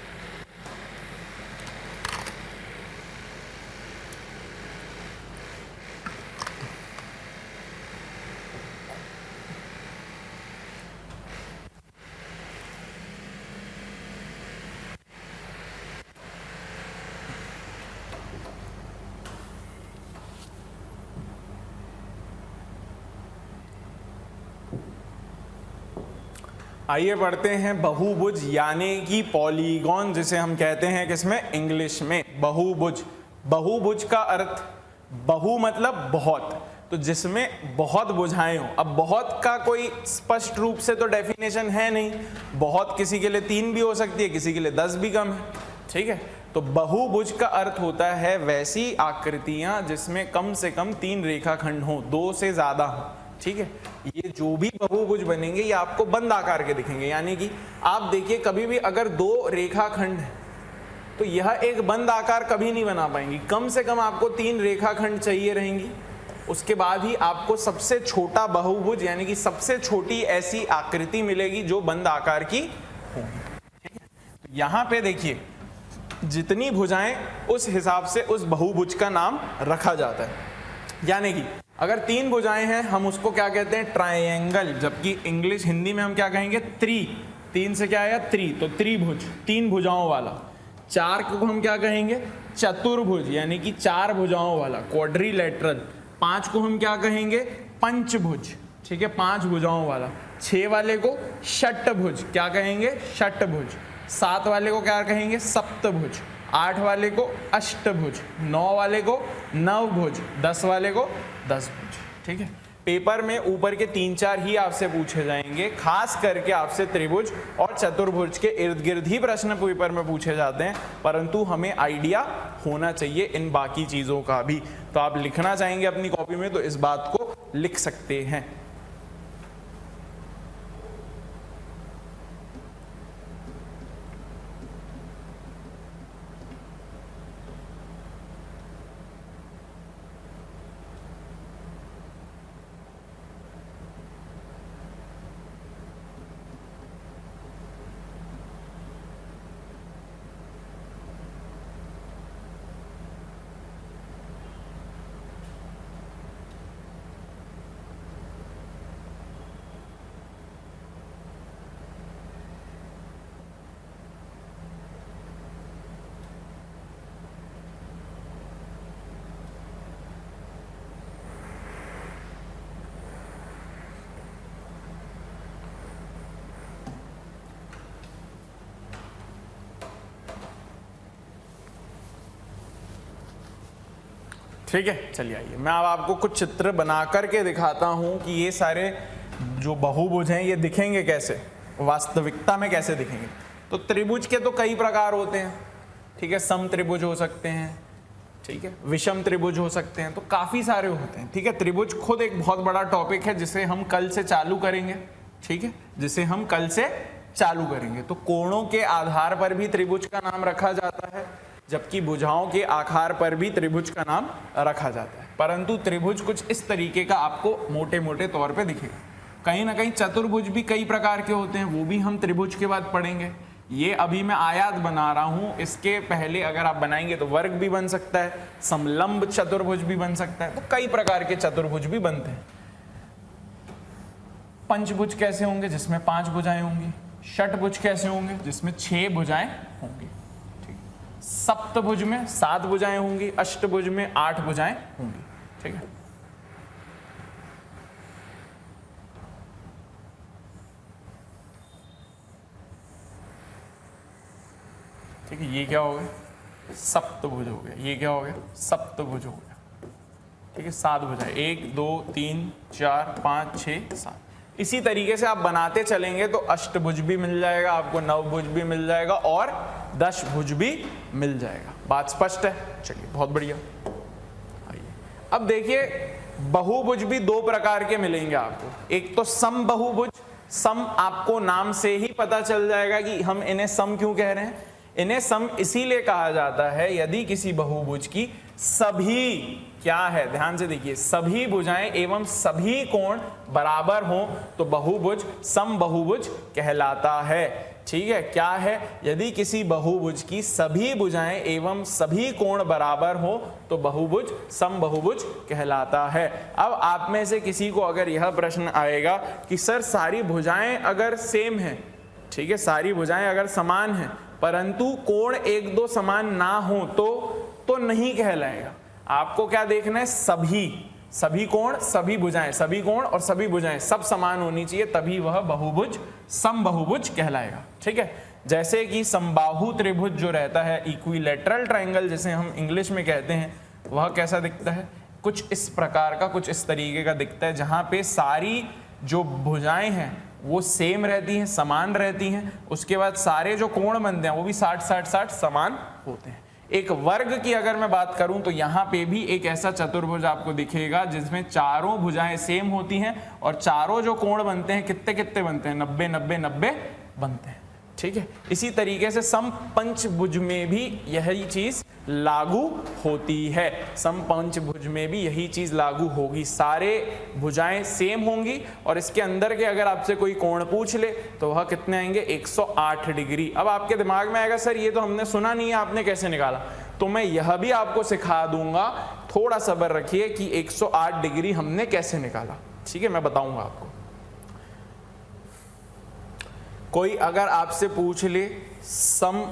आइए पढ़ते हैं बहुभुज यानी कि पॉलीगॉन, जिसे हम कहते हैं किसमें, इंग्लिश में बहुभुज। बहुभुज का अर्थ, बहु मतलब बहुत, तो जिसमें बहुत भुजाएं हो। अब बहुत का कोई स्पष्ट रूप से तो डेफिनेशन है नहीं, बहुत किसी के लिए 3 भी हो सकती है, किसी के लिए 10 भी कम है, ठीक है। तो बहुभुज का अर्थ होता है वैसी आकृतियां जिसमें कम से कम 3 रेखाखंड हो, 2 से ज्यादा हो, ठीक है। ये जो भी बहुभुज बनेंगे ये आपको बंद आकार के दिखेंगे, यानी कि आप देखिए कभी भी अगर 2 रेखाखंड है तो यह एक बंद आकार कभी नहीं बना पाएंगी, कम से कम आपको 3 रेखाखंड चाहिए रहेंगी। उसके बाद ही आपको सबसे छोटा बहुभुज यानी कि सबसे छोटी ऐसी आकृति मिलेगी जो बंद आकार की होगी, ठीक है। तो यहाँ पे देखिए जितनी भुजाएं उस हिसाब से उस बहुभुज का नाम रखा जाता है। यानी कि अगर 3 भुजाएं हैं हम उसको क्या कहते हैं, ट्रायंगल, जबकि इंग्लिश हिंदी में हम क्या कहेंगे, 3 से क्या आया, तो त्रिभुज, 3 भुजाओं वाला। 4 को हम क्या कहेंगे, चतुर्भुज, यानी कि 4 भुजाओं वाला, क्वाड्रिलेटरल। 5 को हम क्या कहेंगे, पंचभुज, ठीक है, 5 भुजाओं वाला। 6 वाले को षटभुज, क्या कहेंगे, षटभुज। 7 वाले को क्या कहेंगे, सप्तभुज। 8 वाले को अष्टभुज। 9 वाले को नवभुज। 10 वाले को दसभुज, ठीक है। पेपर में ऊपर के 3-4 ही आपसे पूछे जाएंगे, खास करके आपसे त्रिभुज और चतुर्भुज के इर्द गिर्द ही प्रश्न पेपर में पूछे जाते हैं, परंतु हमें आइडिया होना चाहिए इन बाकी चीज़ों का भी। तो आप लिखना चाहेंगे अपनी कॉपी में तो इस बात को लिख सकते हैं। ठीक है, चलिए आइए मैं अब आपको कुछ चित्र बना करके दिखाता हूं कि ये सारे जो बहुभुज हैं ये दिखेंगे कैसे, वास्तविकता में कैसे दिखेंगे। तो त्रिभुज के तो कई प्रकार होते हैं, ठीक है, सम त्रिभुज हो सकते हैं, ठीक है, विषम त्रिभुज हो सकते हैं, तो काफी सारे होते हैं, ठीक है। त्रिभुज खुद एक बहुत बड़ा टॉपिक है जिसे हम कल से चालू करेंगे, ठीक है, जिसे हम कल से चालू करेंगे। तो कोणों के आधार पर भी त्रिभुज का नाम रखा जाता है, जबकि भुजाओं के आकार पर भी त्रिभुज का नाम रखा जाता है, परंतु त्रिभुज कुछ इस तरीके का आपको मोटे मोटे तौर पे दिखेगा। कहीं ना कहीं चतुर्भुज भी कई प्रकार के होते हैं, वो भी हम त्रिभुज के बाद पढ़ेंगे। ये अभी मैं आयात बना रहा हूं, इसके पहले अगर आप बनाएंगे तो वर्ग भी बन सकता है, समलंब चतुर्भुज भी बन सकता है, तो कई प्रकार के चतुर्भुज भी बनते हैं। पंचभुज कैसे होंगे, जिसमें 5 भुजाएं होंगी। षटभुज कैसे होंगे, जिसमें 6 भुजाएं होंगी। सप्तभुज में 7 भुजाएं होंगी। अष्टभुज में 8 भुजाएं होंगी, ठीक है। ठीक है, ये क्या हो गया, सप्तभुज हो गया। ये क्या हो गया, सप्तभुज हो गया, ठीक है। 7 भुजाएं, 1 2 3 4 5 6 7। इसी तरीके से आप बनाते चलेंगे तो अष्टभुज भी मिल जाएगा आपको, नवभुज भी मिल जाएगा और दशभुज भी मिल जाएगा। बात स्पष्ट है, चलिए बहुत बढ़िया। आइए अब देखिए, बहुभुज भी 2 प्रकार के मिलेंगे आपको। एक तो सम बहुभुज। सम आपको नाम से ही पता चल जाएगा कि हम इन्हें सम क्यों कह रहे हैं। इन्हें सम इसीलिए कहा जाता है यदि किसी बहुभुज की सभी, क्या है ध्यान से देखिए, सभी भुजाएं एवं सभी कोण बराबर हों तो बहुभुज सम बहुभुज कहलाता है, ठीक है। क्या है, यदि किसी बहुभुज की सभी भुजाएं एवं सभी कोण बराबर हो तो बहुभुज सम बहुभुज कहलाता है। अब आप में से किसी को अगर यह प्रश्न आएगा कि सर सारी भुजाएं अगर सेम है, ठीक है, सारी भुजाएं अगर समान हैं परंतु कोण 1-2 समान ना हो तो नहीं कहलाएगा। आपको क्या देखना है, सभी कोण सभी भुजाएं, सभी कोण और सभी भुजाएं सब समान होनी चाहिए, तभी वह बहुभुज सम बहुभुज कहलाएगा, ठीक है। जैसे कि समबाहु त्रिभुज जो रहता है, इक्विलैटरल ट्रायंगल जिसे हम इंग्लिश में कहते हैं, वह कैसा दिखता है, कुछ इस प्रकार का, कुछ इस तरीके का दिखता है, जहां पे सारी जो भुजाएं हैं वो सेम रहती हैं, समान रहती हैं। उसके बाद सारे जो कोण बनते हैं वो भी 60-60-60 समान होते हैं। एक वर्ग की अगर मैं बात करूं तो यहाँ पे भी एक ऐसा चतुर्भुज आपको दिखेगा जिसमें चारों भुजाएं सेम होती हैं और चारों जो कोण बनते हैं कितने कितने बनते हैं, 90-90-90 बनते हैं, ठीक है। इसी तरीके से सम पंचभुज में भी यही चीज लागू होती है। सम पंचभुज में भी यही चीज लागू होगी, सारे भुजाएं सेम होंगी और इसके अंदर के अगर आपसे कोई कोण पूछ ले तो वह कितने आएंगे, 108 डिग्री। अब आपके दिमाग में आएगा सर ये तो हमने सुना नहीं है, आपने कैसे निकाला, तो मैं यह भी आपको सिखा दूंगा, थोड़ा सब्र रखिए कि 108 डिग्री हमने कैसे निकाला, ठीक है, मैं बताऊंगा आपको। कोई अगर आपसे पूछ ले सम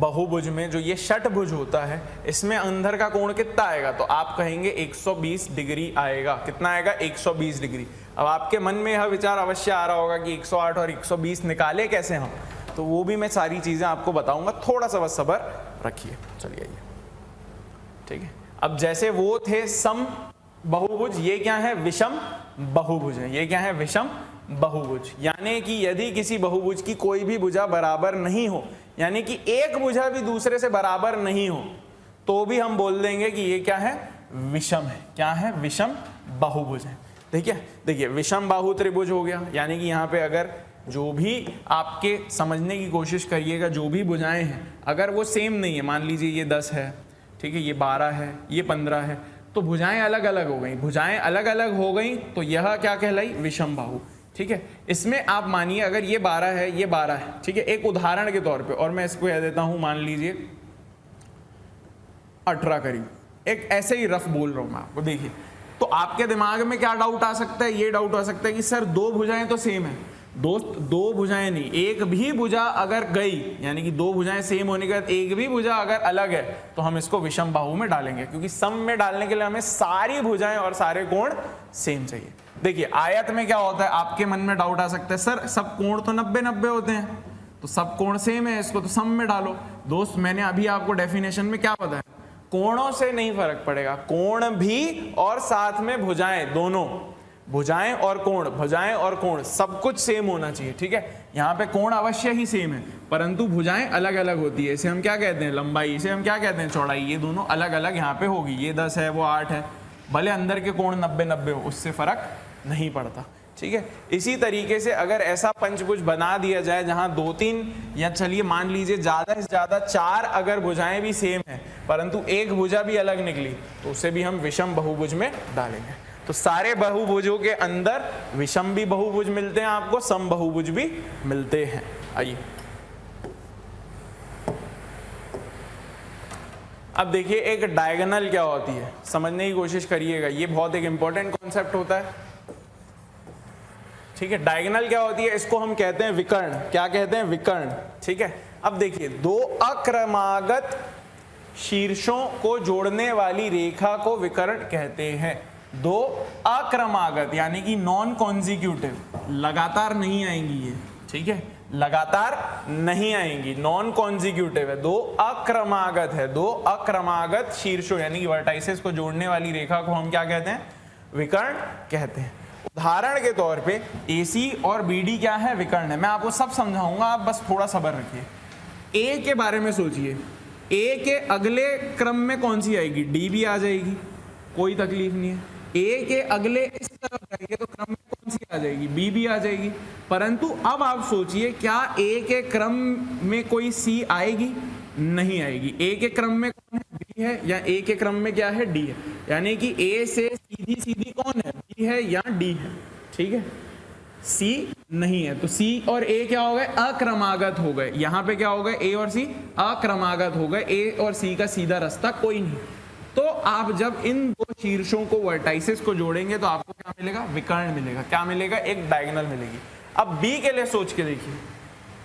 बहुभुज में जो ये षटभुज होता है इसमें अंदर का कोण कितना आएगा, तो आप कहेंगे 120 डिग्री आएगा। कितना आएगा, 120 डिग्री। अब आपके मन में यह विचार अवश्य आ रहा होगा कि 108 और 120 निकाले कैसे हम, तो वो भी मैं सारी चीजें आपको बताऊंगा, थोड़ा सा बस सब्र रखिए। चलिए आइए, ठीक है। अब जैसे वो थे सम बहुभुज, ये क्या है, विषम बहुभुज है। ये क्या है, विषम बहुभुज। यानी कि यदि किसी बहुभुज की कोई भी भुजा बराबर नहीं हो, यानी कि एक भुजा भी दूसरे से बराबर नहीं हो, तो भी हम बोल देंगे कि ये क्या है, विषम है। क्या है, विषम बहुभुज है। देखिए विषम बाहु त्रिभुज हो गया, यानी कि यहाँ पे अगर जो भी आपके समझने की कोशिश करिएगा, जो भी भुजाएं हैं अगर वो सेम नहीं है, मान लीजिए ये 10 है, ठीक है, ये 12 है, ये 15 है, तो भुजाएं अलग अलग हो गई। भुजाएं अलग अलग हो गई तो यह क्या कहलाई, विषम बाहु। ठीक है, इसमें आप मानिए अगर ये 12 है, ये 12 है, ठीक है, एक उदाहरण के तौर पे, और मैं इसको कह देता हूं, मान लीजिए 18 करीब, एक ऐसे ही रफ बोल रहा हूं मैं आपको। देखिए, तो आपके दिमाग में क्या डाउट आ सकता है, ये डाउट आ सकता है कि सर दो भुजाएं तो सेम है। दोस्त, दो भुजाएं नहीं, एक भी भुजा अगर गई, यानी कि दो भुजाएं सेम होने के बाद एक भी भुजा अगर अलग है, तो हम इसको विषम बाहु में डालेंगे, क्योंकि सम में डालने के लिए हमें सारी भुजाएं और सारे कोण सेम चाहिए। देखिए आयत में क्या होता है, आपके मन में डाउट आ सकता है, सर सब कोण तो 90-90 होते हैं, तो सब कोण सेम है, इसको तो सम में डालो। दोस्त, मैंने अभी आपको डेफिनेशन में क्या बताया, कोणों से नहीं फर्क पड़ेगा, कोण भी और साथ में भुजाएं, दोनों भुजाएं और कोण, भुजाएं और कोण सब कुछ सेम होना चाहिए। ठीक है, यहाँ पे कोण अवश्य ही सेम है, परंतु भुजाएं अलग अलग होती है। इसे हम क्या कहते हैं, लंबाई, इसे हम क्या कहते हैं, चौड़ाई। ये दोनों अलग अलग यहाँ पे होगी, ये 10 है, वो 8 है, भले अंदर के कोण 90-90 हो, उससे फर्क नहीं पड़ता। ठीक है, इसी तरीके से अगर ऐसा पंचभुज बना दिया जाए जहां 2-3 या चलिए मान लीजिए ज्यादा से ज्यादा 4 अगर भुजाएं भी सेम है, परंतु एक भुजा भी अलग निकली, तो उसे भी हम विषम बहुभुज में डालेंगे। तो सारे बहुभुजों के अंदर विषम भी बहुभुज मिलते हैं आपको, सम बहुभुज भी मिलते हैं। आइए अब देखिए एक डायगोनल क्या होती है, समझने की कोशिश करिएगा, ये बहुत एक इंपॉर्टेंट कॉन्सेप्ट होता है। ठीक है, डायगोनल क्या होती है, इसको हम कहते हैं विकर्ण। क्या कहते हैं, विकर्ण। ठीक है, अब देखिए दो अक्रमागत शीर्षों को जोड़ने वाली रेखा को विकर्ण कहते हैं। दो अक्रमागत यानी कि नॉन कॉन्जिक्यूटिव, लगातार नहीं आएंगी ये, ठीक है, लगातार नहीं आएंगी, नॉन कॉन्जिक्यूटिव है, दो अक्रमागत है, दो अक्रमागत शीर्षों यानी कि वर्टाइसेस को जोड़ने वाली रेखा को हम क्या कहते हैं, विकर्ण कहते हैं। उदाहरण के तौर पे AC और BD क्या है, विकर्ण है। मैं आपको सब समझाऊंगा, आप बस थोड़ा सब्र रखिए। A के बारे में सोचिए, A के अगले क्रम में कौन सी आएगी, D भी आ जाएगी, कोई तकलीफ नहीं है। A के अगले इस तरफ जाएंगे तो क्रम में कौन सी आ जाएगी, B भी आ जाएगी। परंतु अब आप सोचिए, क्या A के क्रम में कोई C आएगी, नहीं आएगी। A के क्रम में कौन है, B है, या A के क्रम में क्या है, D है। यानी कि A से सीधी सीधी कौन है, B है या D है। ठीक है, C नहीं है, तो C और A क्या हो गए, अक्रमागत हो गए। यहाँ पे क्या हो गए, A और C अक्रमागत हो गए, A और C का सीधा रास्ता कोई नहीं। तो आप जब इन दो शीर्षों को, वर्टाइसेस को जोड़ेंगे तो आपको क्या मिलेगा, विकर्ण मिलेगा। क्या मिलेगा, एक डायगोनल मिलेगी। अब B के लिए सोच के देखिए,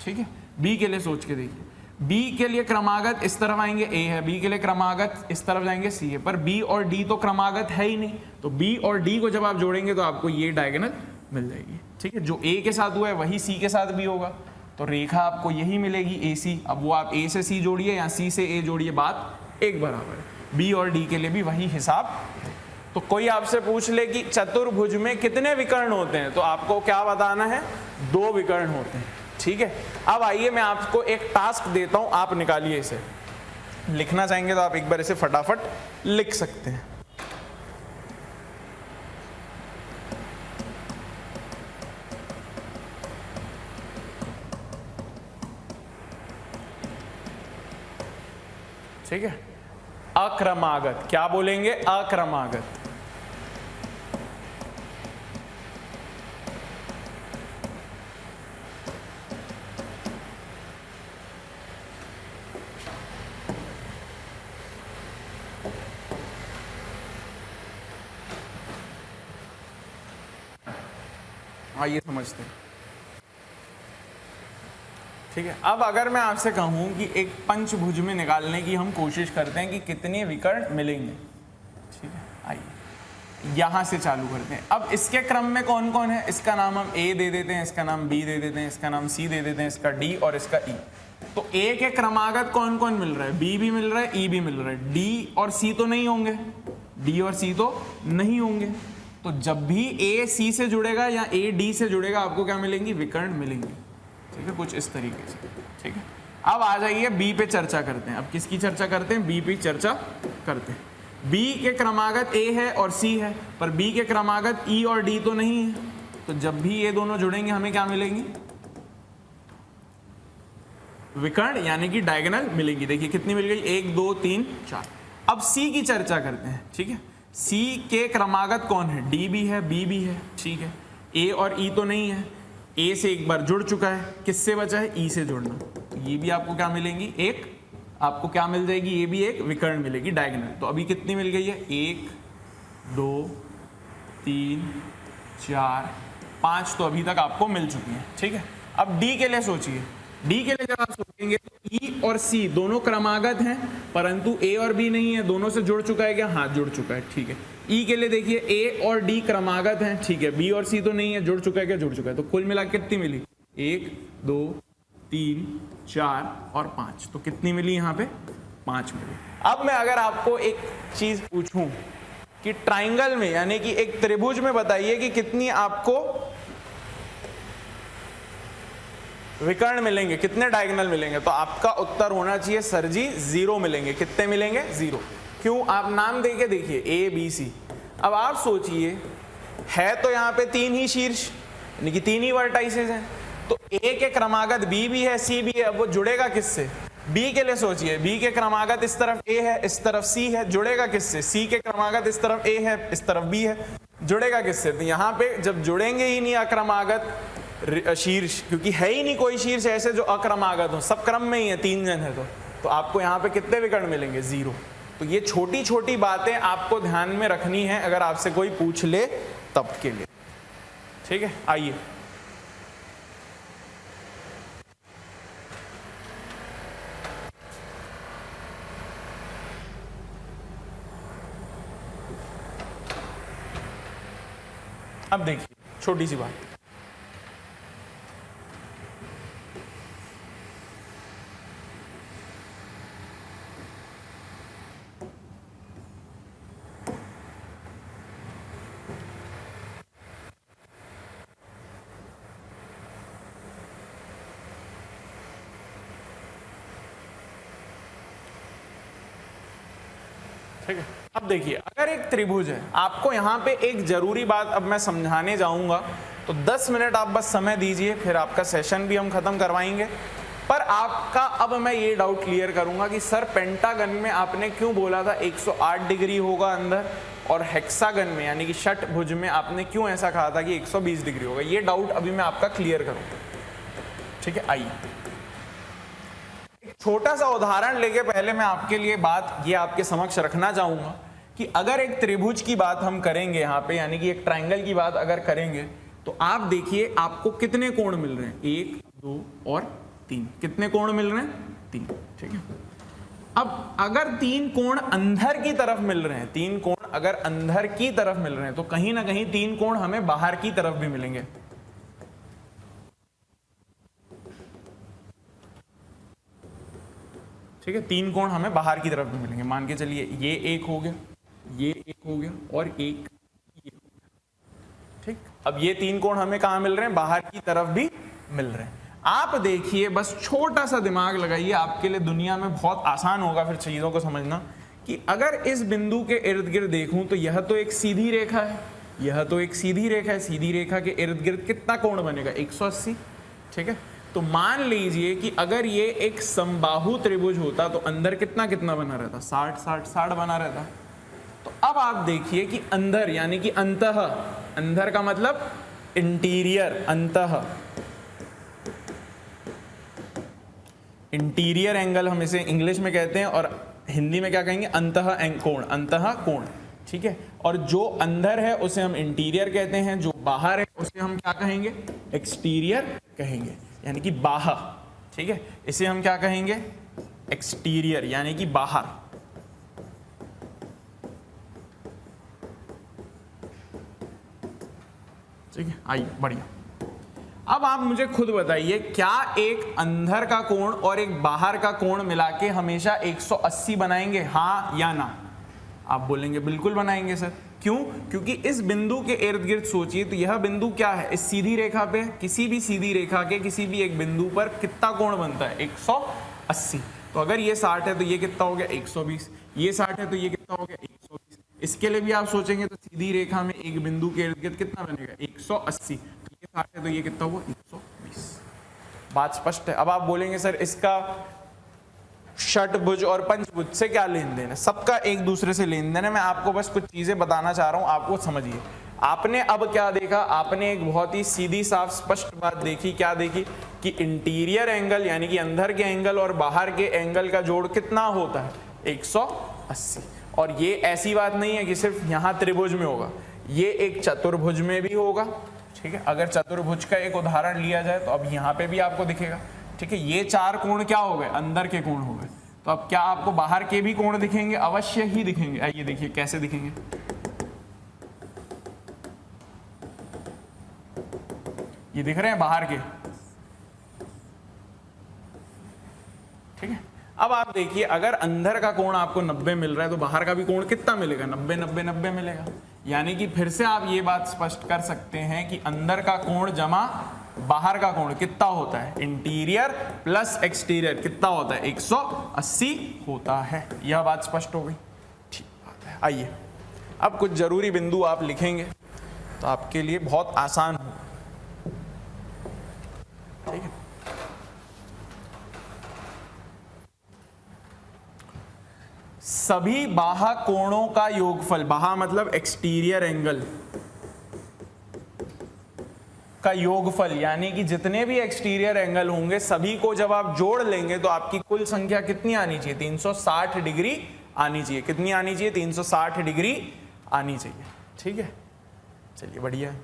ठीक है, B के लिए सोच के देखिए, B के लिए क्रमागत इस तरफ आएंगे, A है, B के लिए क्रमागत इस तरफ जाएंगे, C है, पर B और D तो क्रमागत है ही नहीं, तो B और D को जब आप जोड़ेंगे तो आपको ये डायगोनल मिल जाएगी। ठीक है, जो A के साथ हुआ है वही C के साथ भी होगा, तो रेखा आपको यही मिलेगी, AC। अब वो आप A से C जोड़िए या C से A जोड़िए, बात एक बराबर है। B और D के लिए भी वही हिसाब है। तो कोई आपसे पूछ ले कि चतुर्भुज में कितने विकर्ण होते हैं, तो आपको क्या बताना है, 2 विकर्ण होते हैं। ठीक है, अब आइए मैं आपको एक टास्क देता हूं, आप निकालिए इसे। लिखना चाहेंगे तो आप एक बार इसे फटाफट लिख सकते हैं। ठीक है, अक्रमागत, क्या बोलेंगे, अक्रमागत। आइए समझते हैं। ठीक है। अब अगर मैं आपसे कहूं कि एक पंचभुज में निकालने की हम कोशिश करते हैं कि कितने विकर्ण मिलेंगे, ठीक है, आइए यहां से चालू करते हैं। अब इसके क्रम में कौन कौन है, इसका नाम हम ए दे देते हैं, इसका नाम बी दे देते हैं, इसका नाम सी दे देते हैं, इसका डी और इसका ई। तो ए के क्रमागत कौन कौन मिल रहा है, बी भी मिल रहा है, ई भी मिल रहा है, डी और सी तो नहीं होंगे, डी और सी तो नहीं होंगे। तो जब भी ए सी से जुड़ेगा या ए डी से जुड़ेगा आपको क्या मिलेंगी, विकर्ण मिलेंगे, ठीक है, कुछ इस तरीके से, ठीक है। अब आ जाइए बी पे चर्चा करते हैं। अब किसकी चर्चा करते हैं, बी पे चर्चा करते हैं। बी के क्रमागत ए है और सी है, पर बी के क्रमागत ई और डी तो नहीं है। तो जब भी ये दोनों जुड़ेंगे हमें क्या मिलेंगी, विकर्ण यानी कि डायगोनल मिलेंगी। देखिए कितनी मिल गई, 1 2 3 4। अब सी की चर्चा करते हैं, ठीक है। सी के क्रमागत कौन है, डी भी है, बी भी है, ठीक है। ए और ई तो नहीं है, ए से एक बार जुड़ चुका है, किससे बचा है, ई से जुड़ना। तो ये भी आपको क्या मिलेंगी, एक आपको क्या मिल जाएगी, ये भी एक विकर्ण मिलेगी डायगोनल। तो अभी कितनी मिल गई है, 1 2 3 4 5 तो अभी तक आपको मिल चुकी है, ठीक है। अब डी के लिए सोचिए, डी के लिए जब आप सोचेंगे तो ई और सी दोनों क्रमागत हैं, परंतु ए और बी नहीं है, दोनों से जुड़ चुका है क्या, हाँ जुड़ चुका है, ठीक है। ई के लिए देखिए ए और डी क्रमागत हैं, ठीक है, बी और सी तो नहीं है, जुड़ चुका है क्या, जुड़ चुका है। तो कुल मिला कितनी मिली, 1 2 3 4 और 5। तो कितनी मिली यहाँ पे, 5 मिली। अब मैं अगर आपको एक चीज पूछूं कि ट्राइंगल में यानी कि एक त्रिभुज में बताइए कि कितनी आपको विकर्ण मिलेंगे, कितने डायगोनल मिलेंगे, तो आपका उत्तर होना चाहिए सर जी 0 मिलेंगे। कितने मिलेंगे, 0। क्यों, आप नाम देके देखिए ए बी सी। अब आप सोचिए है तो यहाँ पे 3 ही शीर्ष यानी कि 3 ही वर्टाइसेस हैं, तो ए के क्रमागत बी भी है, सी भी है, अब वो जुड़ेगा किससे, बी के लिए सोचिए, बी के क्रमागत इस तरफ ए है, इस तरफ सी है, जुड़ेगा किससे, सी के क्रमागत इस तरफ ए है, इस तरफ बी है, जुड़ेगा किससे। तो यहाँ पे जब जुड़ेंगे ही नहीं अक्रमागत शीर्ष, क्योंकि है ही नहीं कोई शीर्ष ऐसे जो अक्रमागत हो, सब क्रम में ही है, 3 जन है, तो आपको यहाँ पे कितने विकर्ण मिलेंगे, 0। तो ये छोटी छोटी बातें आपको ध्यान में रखनी है अगर आपसे कोई पूछ ले तब के लिए, ठीक है। आइए अब देखिए छोटी सी बात, ठीक है। अब देखिए अगर एक त्रिभुज है, आपको यहाँ पे एक जरूरी बात अब मैं समझाने जाऊंगा, तो 10 मिनट आप बस समय दीजिए, फिर आपका सेशन भी हम खत्म करवाएंगे। पर आपका अब मैं ये डाउट क्लियर करूंगा कि सर पेंटागन में आपने क्यों बोला था 108 डिग्री होगा अंदर, और हेक्सागन में यानी कि षटभुज में आपने क्यों ऐसा कहा था कि 120 डिग्री होगा। ये डाउट अभी मैं आपका क्लियर करूंगा, ठीक है। आइए छोटा सा उदाहरण लेके पहले मैं आपके लिए बात ये आपके समक्ष रखना चाहूंगा कि अगर एक त्रिभुज की बात हम करेंगे यहाँ पे यानी कि एक ट्रायंगल की बात अगर करेंगे, तो आप देखिए आपको कितने कोण मिल रहे हैं, 1 2 और 3। कितने कोण मिल रहे हैं, 3, ठीक है। अब अगर 3 कोण अंदर की तरफ मिल रहे हैं, 3 कोण अगर अंदर की तरफ मिल रहे हैं, तो कहीं ना कहीं 3 कोण हमें बाहर की तरफ भी मिलेंगे, ठीक है। 3 कोण हमें बाहर की तरफ भी मिलेंगे। मान के चलिए ये एक हो गया, ये एक हो गया और एक ये हो गया, ठीक। अब ये 3 कोण हमें कहां मिल रहे हैं, बाहर की तरफ भी मिल रहे हैं। आप देखिए बस छोटा सा दिमाग लगाइए, आपके लिए दुनिया में बहुत आसान होगा फिर चीजों को समझना कि अगर इस बिंदु के इर्द गिर्द देखूं तो यह तो एक सीधी रेखा है, यह तो एक सीधी रेखा है, सीधी रेखा के इर्द गिर्द कितना कोण बनेगा, 180, ठीक है। तो मान लीजिए कि अगर ये एक समबाहु त्रिभुज होता तो अंदर कितना कितना बना रहता, 60 60 60 बना रहता। तो अब आप देखिए कि अंदर यानी कि अंतः, अंदर का मतलब इंटीरियर, अंतः इंटीरियर एंगल हम इसे इंग्लिश में कहते हैं और हिंदी में क्या कहेंगे, अंतः कोण, अंतः कोण, ठीक है। और जो अंदर है उसे हम इंटीरियर कहते हैं, जो बाहर है उसे हम क्या कहेंगे, एक्सटीरियर कहेंगे, यानी कि बाह्य, ठीक है, इसे हम क्या कहेंगे, एक्सटीरियर यानी कि बाहर। ठीक है, आइए बढ़िया। अब आप मुझे खुद बताइए, क्या एक अंदर का कोण और एक बाहर का कोण मिला के हमेशा 180 बनाएंगे, हाँ या ना? आप बोलेंगे बिल्कुल बनाएंगे सर। क्यों? क्योंकि इस बिंदु के इर्द गिर्द सोचिए तो यह बिंदु क्या है, इस सीधी रेखा पे, किसी भी सीधी रेखा के किसी भी एक बिंदु पर कितना कोण बनता है, 180। तो अगर ये 60 है तो ये कितना हो गया, 120। ये 60 है तो ये कितना हो गया, 120। इसके लिए भी आप सोचेंगे तो सीधी रेखा में एक बिंदु के इर्द गिर्द कितना बनेगा, 180। तो ये 60 है तो ये कितना हुआ, 120। बात स्पष्ट है। अब आप बोलेंगे सर इसका षटभुज और पंचभुज से क्या लेन देन है? सबका एक दूसरे से लेन देन है। मैं आपको बस कुछ चीजें बताना चाह रहा हूं, आपको समझिए। आपने अब क्या देखा, आपने एक बहुत ही सीधी साफ स्पष्ट बात देखी। क्या देखी? कि इंटीरियर एंगल यानी कि अंदर के एंगल और बाहर के एंगल का जोड़ कितना होता है, 180। और ये ऐसी बात नहीं है कि सिर्फ यहां त्रिभुज में होगा, ये एक चतुर्भुज में भी होगा। ठीक है, अगर चतुर्भुज का एक उदाहरण लिया जाए तो अब यहाँ पे भी आपको दिखेगा। ठीक है, ये 4 कोण क्या हो गए, अंदर के कोण हो गए। तो अब क्या आपको बाहर के भी कोण दिखेंगे? अवश्य ही दिखेंगे। आइए देखिए कैसे दिखेंगे। ये दिख रहे हैं बाहर के। ठीक है, अब आप देखिए, अगर अंदर का कोण आपको 90 मिल रहा है तो बाहर का भी कोण कितना मिलेगा, 90 90 90 मिलेगा। यानी कि फिर से आप ये बात स्पष्ट कर सकते हैं कि अंदर का कोण जमा बाहर का कोण कितना होता है, इंटीरियर प्लस एक्सटीरियर कितना होता है, 180 होता है। यह बात स्पष्ट हो गई। ठीक बात है। आइए अब कुछ जरूरी बिंदु आप लिखेंगे तो आपके लिए बहुत आसान हो। ठीक है, सभी बाहा कोणों का योगफल, बाहा मतलब एक्सटीरियर एंगल का योगफल, यानी कि जितने भी एक्सटीरियर एंगल होंगे सभी को जब आप जोड़ लेंगे तो आपकी कुल संख्या कितनी आनी चाहिए, 360 डिग्री आनी चाहिए। कितनी आनी चाहिए, 360 डिग्री आनी चाहिए। ठीक है, चलिए बढ़िया है।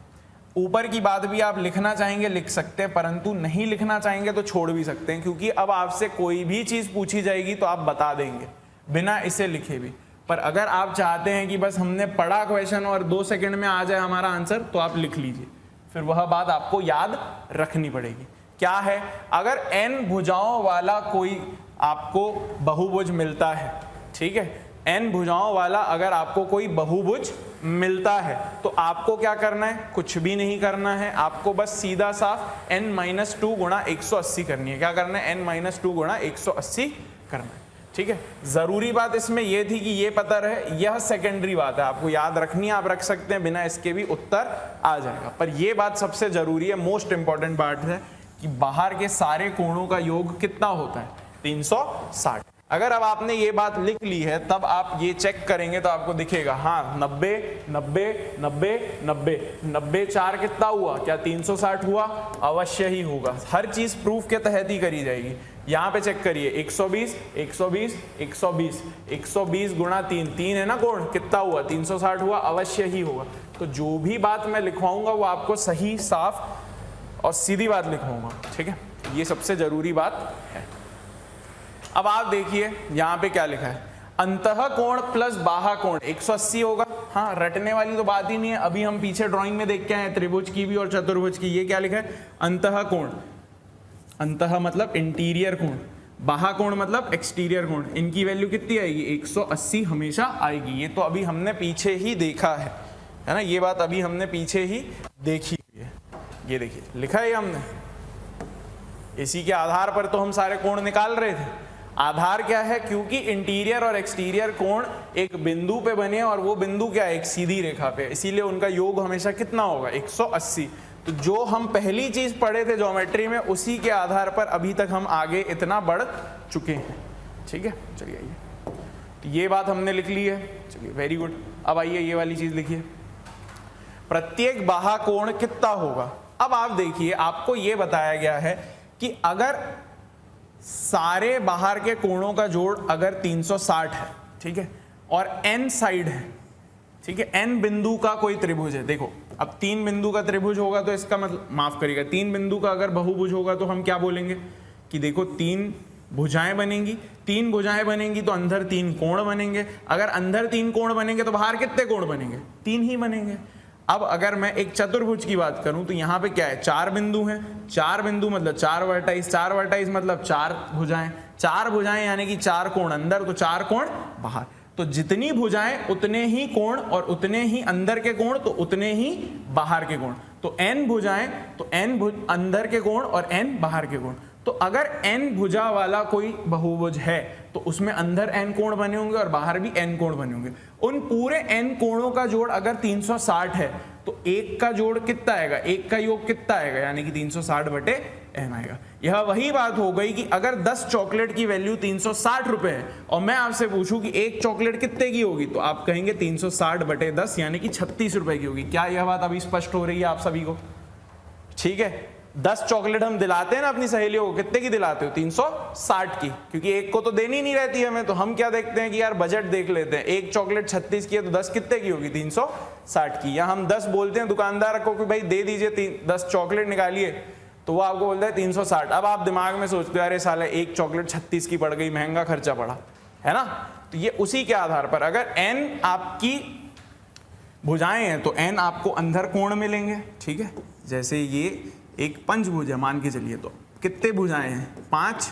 ऊपर की बात भी आप लिखना चाहेंगे लिख सकते हैं, परंतु नहीं लिखना चाहेंगे तो छोड़ भी सकते हैं, क्योंकि अब आपसे कोई भी चीज पूछी जाएगी तो आप बता देंगे बिना इसे लिखे भी। पर अगर आप चाहते हैं कि बस हमने पढ़ा क्वेश्चन और 2 सेकंड में आ जाए हमारा आंसर, तो आप लिख लीजिए, फिर वह बात आपको याद रखनी पड़ेगी। क्या है, अगर n भुजाओं वाला कोई आपको बहुभुज मिलता है, ठीक है, n भुजाओं वाला अगर आपको कोई बहुभुज मिलता है तो आपको क्या करना है, कुछ भी नहीं करना है। आपको बस सीधा साफ n-2 गुणा 180 करनी है। क्या करना है, n-2 गुणा 180 करना है। ठीक है, जरूरी बात इसमें यह थी कि ये पता रहे, यह सेकेंडरी बात है, आपको याद रखनी है, आप रख सकते हैं, बिना इसके भी उत्तर आ जाएगा। पर यह बात सबसे जरूरी है, मोस्ट इंपॉर्टेंट बात है कि बाहर के सारे कोणों का योग कितना होता है, 360। अगर अब आपने ये बात लिख ली है तब आप ये चेक करेंगे तो आपको दिखेगा, हाँ 90 90 90 90 90 4 कितना हुआ, क्या 360 हुआ? अवश्य ही होगा। हर चीज प्रूफ के तहत ही करी जाएगी। यहाँ पे चेक करिए, 120 120 120 120 गुणा 3 3 है ना कोण, कितना हुआ, 360 हुआ, अवश्य ही होगा। तो जो भी बात मैं लिखवाऊंगा वो आपको सही साफ और सीधी बात लिखवाऊंगा। ठीक है, ये सबसे जरूरी बात है। अब आप देखिए यहाँ पे क्या लिखा है, अंतः कोण प्लस बाहा कोण 180 होगा। हाँ, रटने वाली तो बात ही नहीं है। अभी हम पीछे ड्राइंग में देख के आए त्रिभुज की भी और चतुर्भुज की। ये क्या लिखा है, अंतः कोण, अंतः मतलब इंटीरियर कोण, बाहा कोण मतलब एक्सटीरियर कोण। इनकी वैल्यू कितनी आएगी, 180 हमेशा आएगी। ये तो अभी हमने पीछे ही देखा है ना, ये बात अभी हमने पीछे ही देखी हुई है। ये देखिए लिखा है हमने, इसी के आधार पर तो हम सारे कोण निकाल रहे थे। आधार क्या है, क्योंकि इंटीरियर और एक्सटीरियर कोण एक बिंदु पे बने और वो बिंदु क्या है, एक सीधी रेखा पे, इसीलिए उनका योग हमेशा कितना होगा, 180। तो जो हम पहली चीज पढ़े थे ज्योमेट्री में, उसी के आधार पर अभी तक हम आगे इतना बढ़ चुके हैं। ठीक है, चलिए आइए, तो ये बात हमने लिख ली है। चलिए वेरी गुड। अब आइए ये वाली चीज लिखिए, प्रत्येक बाहा कोण कितना होगा। अब आप देखिए, आपको ये बताया गया है कि अगर सारे बाहर के कोणों का जोड़ अगर 360 है, ठीक है, और n साइड है, ठीक है, n बिंदु का कोई त्रिभुज है। देखो अब 3 बिंदु का त्रिभुज होगा तो इसका मतलब, माफ करिएगा, 3 बिंदु का अगर बहुभुज होगा तो हम क्या बोलेंगे कि देखो 3 भुजाएं बनेंगी, 3 भुजाएं बनेंगी तो अंदर 3 कोण बनेंगे। अगर अंदर 3 कोण बनेंगे तो बाहर कितने कोण बनेंगे? 3 ही बनेंगे। अब अगर मैं एक चतुर्भुज की बात करूं तो यहां पे क्या है? 4 बिंदु हैं। 4 बिंदु मतलब 4 वर्टाइस, 4 वर्टाइस मतलब 4 भुजाएं, 4 भुजाएं यानी कि 4 कोण अंदर तो 4 कोण बाहर। तो जितनी भुजाएं उतने ही कोण, और उतने ही अंदर के कोण तो उतने ही बाहर के कोण। तो n भुजाएं तो n अंदर के कोण और n बाहर के कोण। तो अगर n भुजा वाला कोई बहुभुज है तो उसमें अंदर n कोण बने होंगे और बाहर भी n कोण बने होंगे। उन पूरे n कोणों का जोड़ अगर 360 है तो एक का जोड़ कितना आएगा? एक का योग कितना आएगा? यानी कि 360 बटे n आएगा। यह वही बात हो गई कि अगर 10 चॉकलेट की वैल्यू 360 रुपए है और मैं आपसे पूछूं कि एक चॉकलेट कितने की होगी, तो आप कहेंगे 360 बटे 10 यानी कि 36 रुपए की होगी। क्या यह बात अभी स्पष्ट हो रही है आप सभी को? ठीक है। 10 चॉकलेट हम दिलाते हैं ना अपनी सहेलियों को, कितने की दिलाते हो? 360 की, क्योंकि एक को तो देनी नहीं रहती हमें। तो हम क्या देखते हैं कि यार बजट देख लेते हैं, एक चॉकलेट 36 की है तो 10 कितने की होगी? 360 की। या हम 10 बोलते हैं दुकानदार को कि भाई दे दीजिए 10 चॉकलेट निकालिए, तो वो आपको बोलता है 360। अब आप दिमाग में सोचते हो अरे साला एक चॉकलेट 36 की पड़ गई, महंगा खर्चा पड़ा, है ना। तो ये उसी के आधार पर अगर n आपकी भुजाएं हैं तो n आपको अंदर कोण मिलेंगे। ठीक है, जैसे ये एक पंचभुज है मान के चलिए, तो कितने भुजाएं हैं? 5,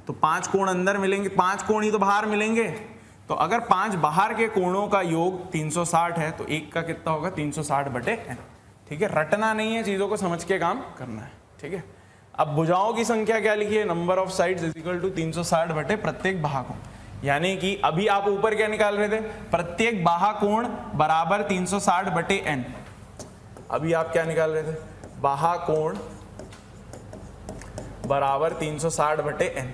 तो 5 कोण अंदर मिलेंगे, 5 कोण ही तो बाहर मिलेंगे। तो अगर 5 बाहर के कोणों का योग 360 है तो एक का कितना होगा? 360 बटे n। ठीक है, रटना नहीं है, चीजों को समझ के काम करना है। ठीक है, अब भुजाओं की संख्या क्या लिखी है? Number of sides is equal to 360 बटे प्रत्येक बाहा कोण। यानी कि अभी आप ऊपर क्या निकाल रहे थे? प्रत्येक बाहा कोण बराबर 360 बटे n। अभी आप क्या निकाल रहे थे? बाहा कोण बराबर 360 बटे n।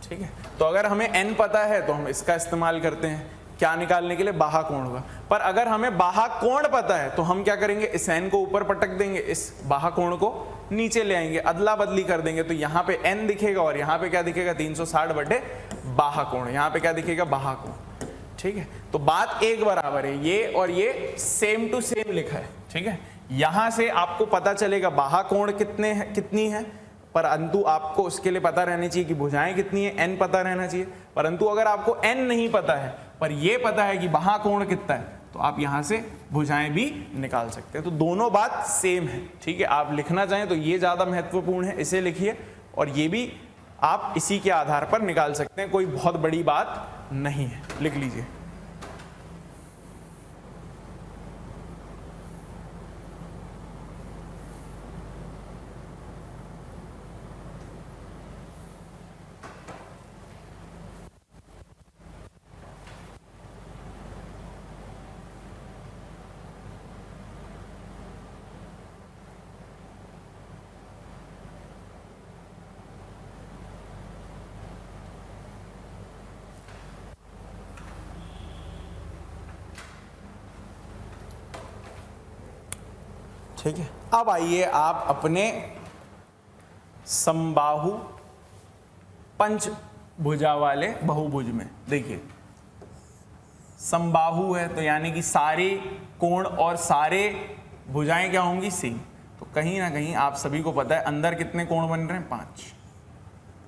ठीक है, तो अगर हमें n पता है तो हम इसका इस्तेमाल करते हैं क्या निकालने के लिए? बाहा कोण का। पर अगर हमें बाहा कोण पता है तो हम क्या करेंगे? इस n को ऊपर पटक देंगे, इस बाहा कोण को नीचे ले आएंगे, अदला बदली कर देंगे। तो यहाँ पे n दिखेगा और यहाँ पे क्या दिखेगा? 360 बटे बाहा कोण। यहाँ पे क्या दिखेगा? बाहा कोण। ठीक है, तो बात एक बराबर है, ये और ये सेम टू सेम लिखा है। ठीक है, यहां से आपको पता चलेगा बाहा कोण कितनी है, परंतु आपको उसके लिए पता रहनी चाहिए कि भुजाएं कितनी है, n पता रहना चाहिए। परंतु अगर आपको n नहीं पता है पर ये पता है कि बाहा कोण कितना है, तो आप यहां से भुजाएं भी निकाल सकते हैं। तो दोनों बात सेम है। ठीक है, आप लिखना चाहें तो ये ज्यादा महत्वपूर्ण है, इसे लिखिए, और ये भी आप इसी के आधार पर निकाल सकते हैं, कोई बहुत बड़ी बात नहीं है, लिख लीजिए। ठीक है, अब आइए आप अपने समबाहु पंचभुजा वाले बहुभुज में देखिए। समबाहु है तो यानी कि सारे कोण और सारे भुजाएं क्या होंगी? सेम। तो कहीं ना कहीं आप सभी को पता है अंदर कितने कोण बन रहे हैं? 5।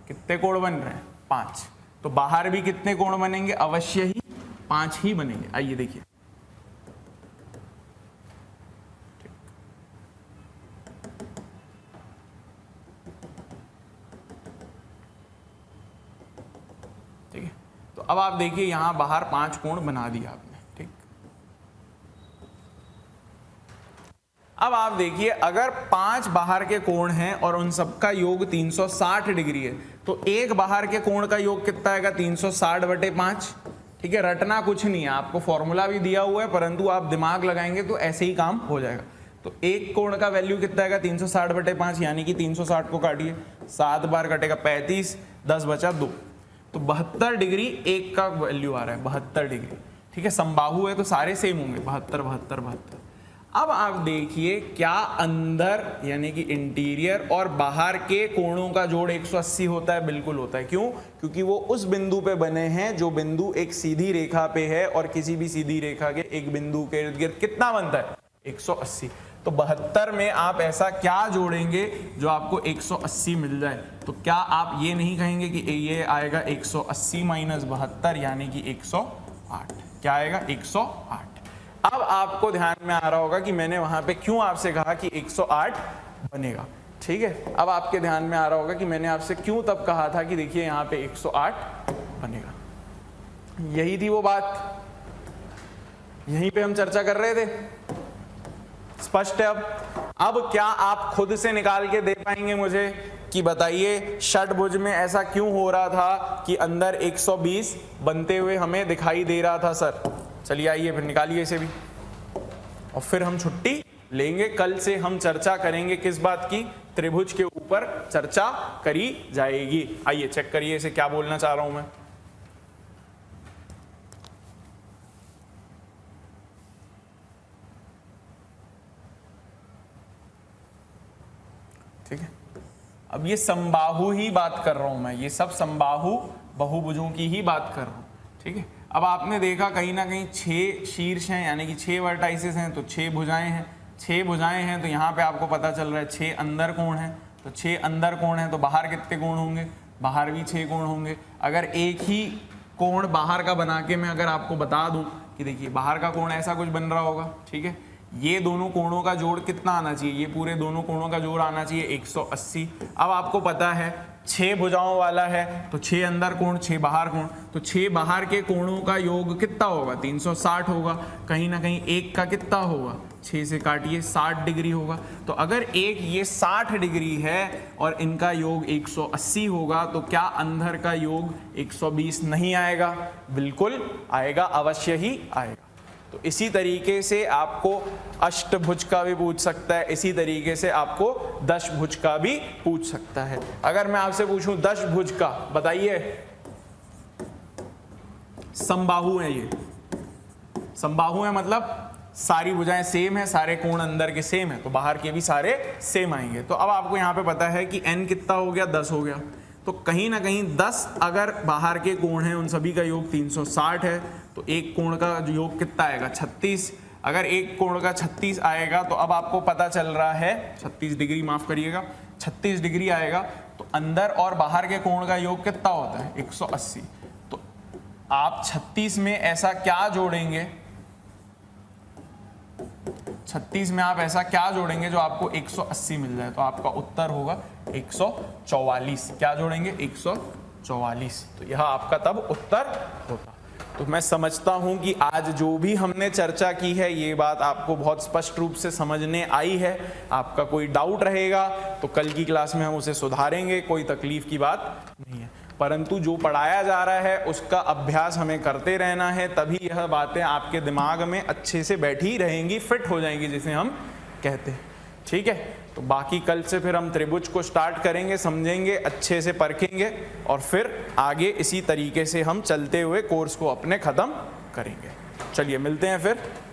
कितने कोण बन रहे हैं? 5। तो बाहर भी कितने कोण बनेंगे? अवश्य ही 5 ही बनेंगे। आइए देखिए, तो अब आप देखिए यहां बाहर 5 कोण बना दिया आपने। ठीक, अब आप देखिए अगर 5 बाहर के कोण हैं और उन सबका योग 360 डिग्री है तो एक बाहर के कोण का योग कितना आएगा? 360 बटे 5। ठीक है, रटना कुछ नहीं है, आपको फॉर्मूला भी दिया हुआ है, परंतु आप दिमाग लगाएंगे तो ऐसे ही काम हो जाएगा। तो एक कोण का वैल्यू कितना आएगा? 360 बटे 5, यानी कि 360 को काटिए, 7 बार कटेगा 35, 10 बचा 2, तो 72 डिग्री एक का वैल्यू आ रहा है, 72 डिग्री। ठीक है, समबाहु है तो सारे सेम होंगे, 72 72 72। अब आप देखिए क्या अंदर यानी कि इंटीरियर और बाहर के कोणों का जोड़ 180 होता है? बिल्कुल होता है। क्यों? क्योंकि वो उस बिंदु पे बने हैं जो बिंदु एक सीधी रेखा पे है, और किसी भी सीधी रेखा के एक बिंदु के इर्द गिर्द कितना बनता है? 180। तो 72 में आप ऐसा क्या जोड़ेंगे जो आपको 180 मिल जाए? तो क्या आप ये नहीं कहेंगे कि ये आएगा 180 माइनस 72 यानी कि 108? क्या आएगा? 108। अब आपको ध्यान में आ रहा होगा कि मैंने वहां पे क्यों आपसे कहा कि 108 बनेगा। ठीक है, अब आपके ध्यान में आ रहा होगा कि मैंने आपसे क्यों तब कहा था कि देखिए यहाँ पे 108 बनेगा। यही थी वो बात, यहीं पे हम चर्चा कर रहे थे। स्पष्ट है? अब क्या आप खुद से निकाल के दे पाएंगे मुझे कि बताइए षटभुज में ऐसा क्यों हो रहा था कि अंदर 120 बनते हुए हमें दिखाई दे रहा था सर? चलिए आइए फिर निकालिए इसे भी, और फिर हम छुट्टी लेंगे। कल से हम चर्चा करेंगे किस बात की? त्रिभुज के ऊपर चर्चा करी जाएगी। आइए चेक करिए इसे क्या बोलना चाह रहा हूं मैं। ठीक है, अब ये समबाहु ही बात कर रहा हूं मैं, ये सब समबाहु बहुभुजों की ही बात कर रहा हूं। ठीक है, अब आपने देखा कहीं ना कहीं 6 शीर्ष हैं यानी कि 6 वर्टाइसिस हैं, तो 6 भुजाएं हैं। 6 भुजाएं हैं तो यहाँ पे आपको पता चल रहा है 6 अंदर कोण हैं, तो 6 अंदर कोण हैं तो बाहर कितने कोण होंगे? बाहर भी 6 कोण होंगे। अगर एक ही कोण बाहर का बना के मैं अगर आपको बता दूं कि देखिए बाहर का कोण ऐसा कुछ बन रहा होगा, ठीक है, ये दोनों कोणों का जोड़ कितना आना चाहिए? ये पूरे दोनों कोणों का जोड़ आना चाहिए 180। अब आपको पता है 6 भुजाओं वाला है तो 6 अंदर कोण 6 बाहर कोण, तो 6 बाहर के कोणों का योग कितना होगा? 360 होगा। कहीं ना कहीं एक का कितना होगा? 6 से काटिए 60 डिग्री होगा। तो अगर एक ये 60 डिग्री है और इनका योग 180 होगा तो क्या अंदर का योग 120 नहीं आएगा? बिल्कुल आएगा, अवश्य ही आएगा। तो इसी तरीके से आपको अष्टभुज का भी पूछ सकता है, इसी तरीके से आपको दशभुज का भी पूछ सकता है। अगर मैं आपसे पूछूं दशभुज का, बताइए। समबाहु है, ये समबाहु है मतलब सारी भुजाएं सेम है, सारे कोण अंदर के सेम है, तो बाहर के भी सारे सेम आएंगे। तो अब आपको यहाँ पे पता है कि n कितना हो गया? 10 हो गया। तो कहीं ना कहीं 10 अगर बाहर के कोण हैं उन सभी का योग 360 है, तो एक कोण का योग कितना आएगा? 36। अगर एक कोण का 36 आएगा तो अब आपको पता चल रहा है 36 डिग्री, माफ करिएगा, 36 डिग्री आएगा तो अंदर और बाहर के कोण का योग कितना होता है? 180। तो आप 36 में ऐसा क्या जोड़ेंगे? 36 में आप ऐसा क्या जोड़ेंगे जो आपको 180 मिल जाए? तो आपका उत्तर होगा 144। क्या जोड़ेंगे? 144। तो यह आपका तब उत्तर होगा। तो मैं समझता हूं कि आज जो भी हमने चर्चा की है ये बात आपको बहुत स्पष्ट रूप से समझने आई है। आपका कोई डाउट रहेगा तो कल की क्लास में हम उसे सुधारेंगे, कोई तकलीफ की बात नहीं है। परंतु जो पढ़ाया जा रहा है उसका अभ्यास हमें करते रहना है, तभी यह बातें आपके दिमाग में अच्छे से बैठी रहेंगी, फिट हो जाएंगी जिसे हम कहते हैं। ठीक है, तो बाकी कल से फिर हम त्रिभुज को स्टार्ट करेंगे, समझेंगे, अच्छे से परखेंगे और फिर आगे इसी तरीके से हम चलते हुए कोर्स को अपने ख़त्म करेंगे। चलिए मिलते हैं फिर।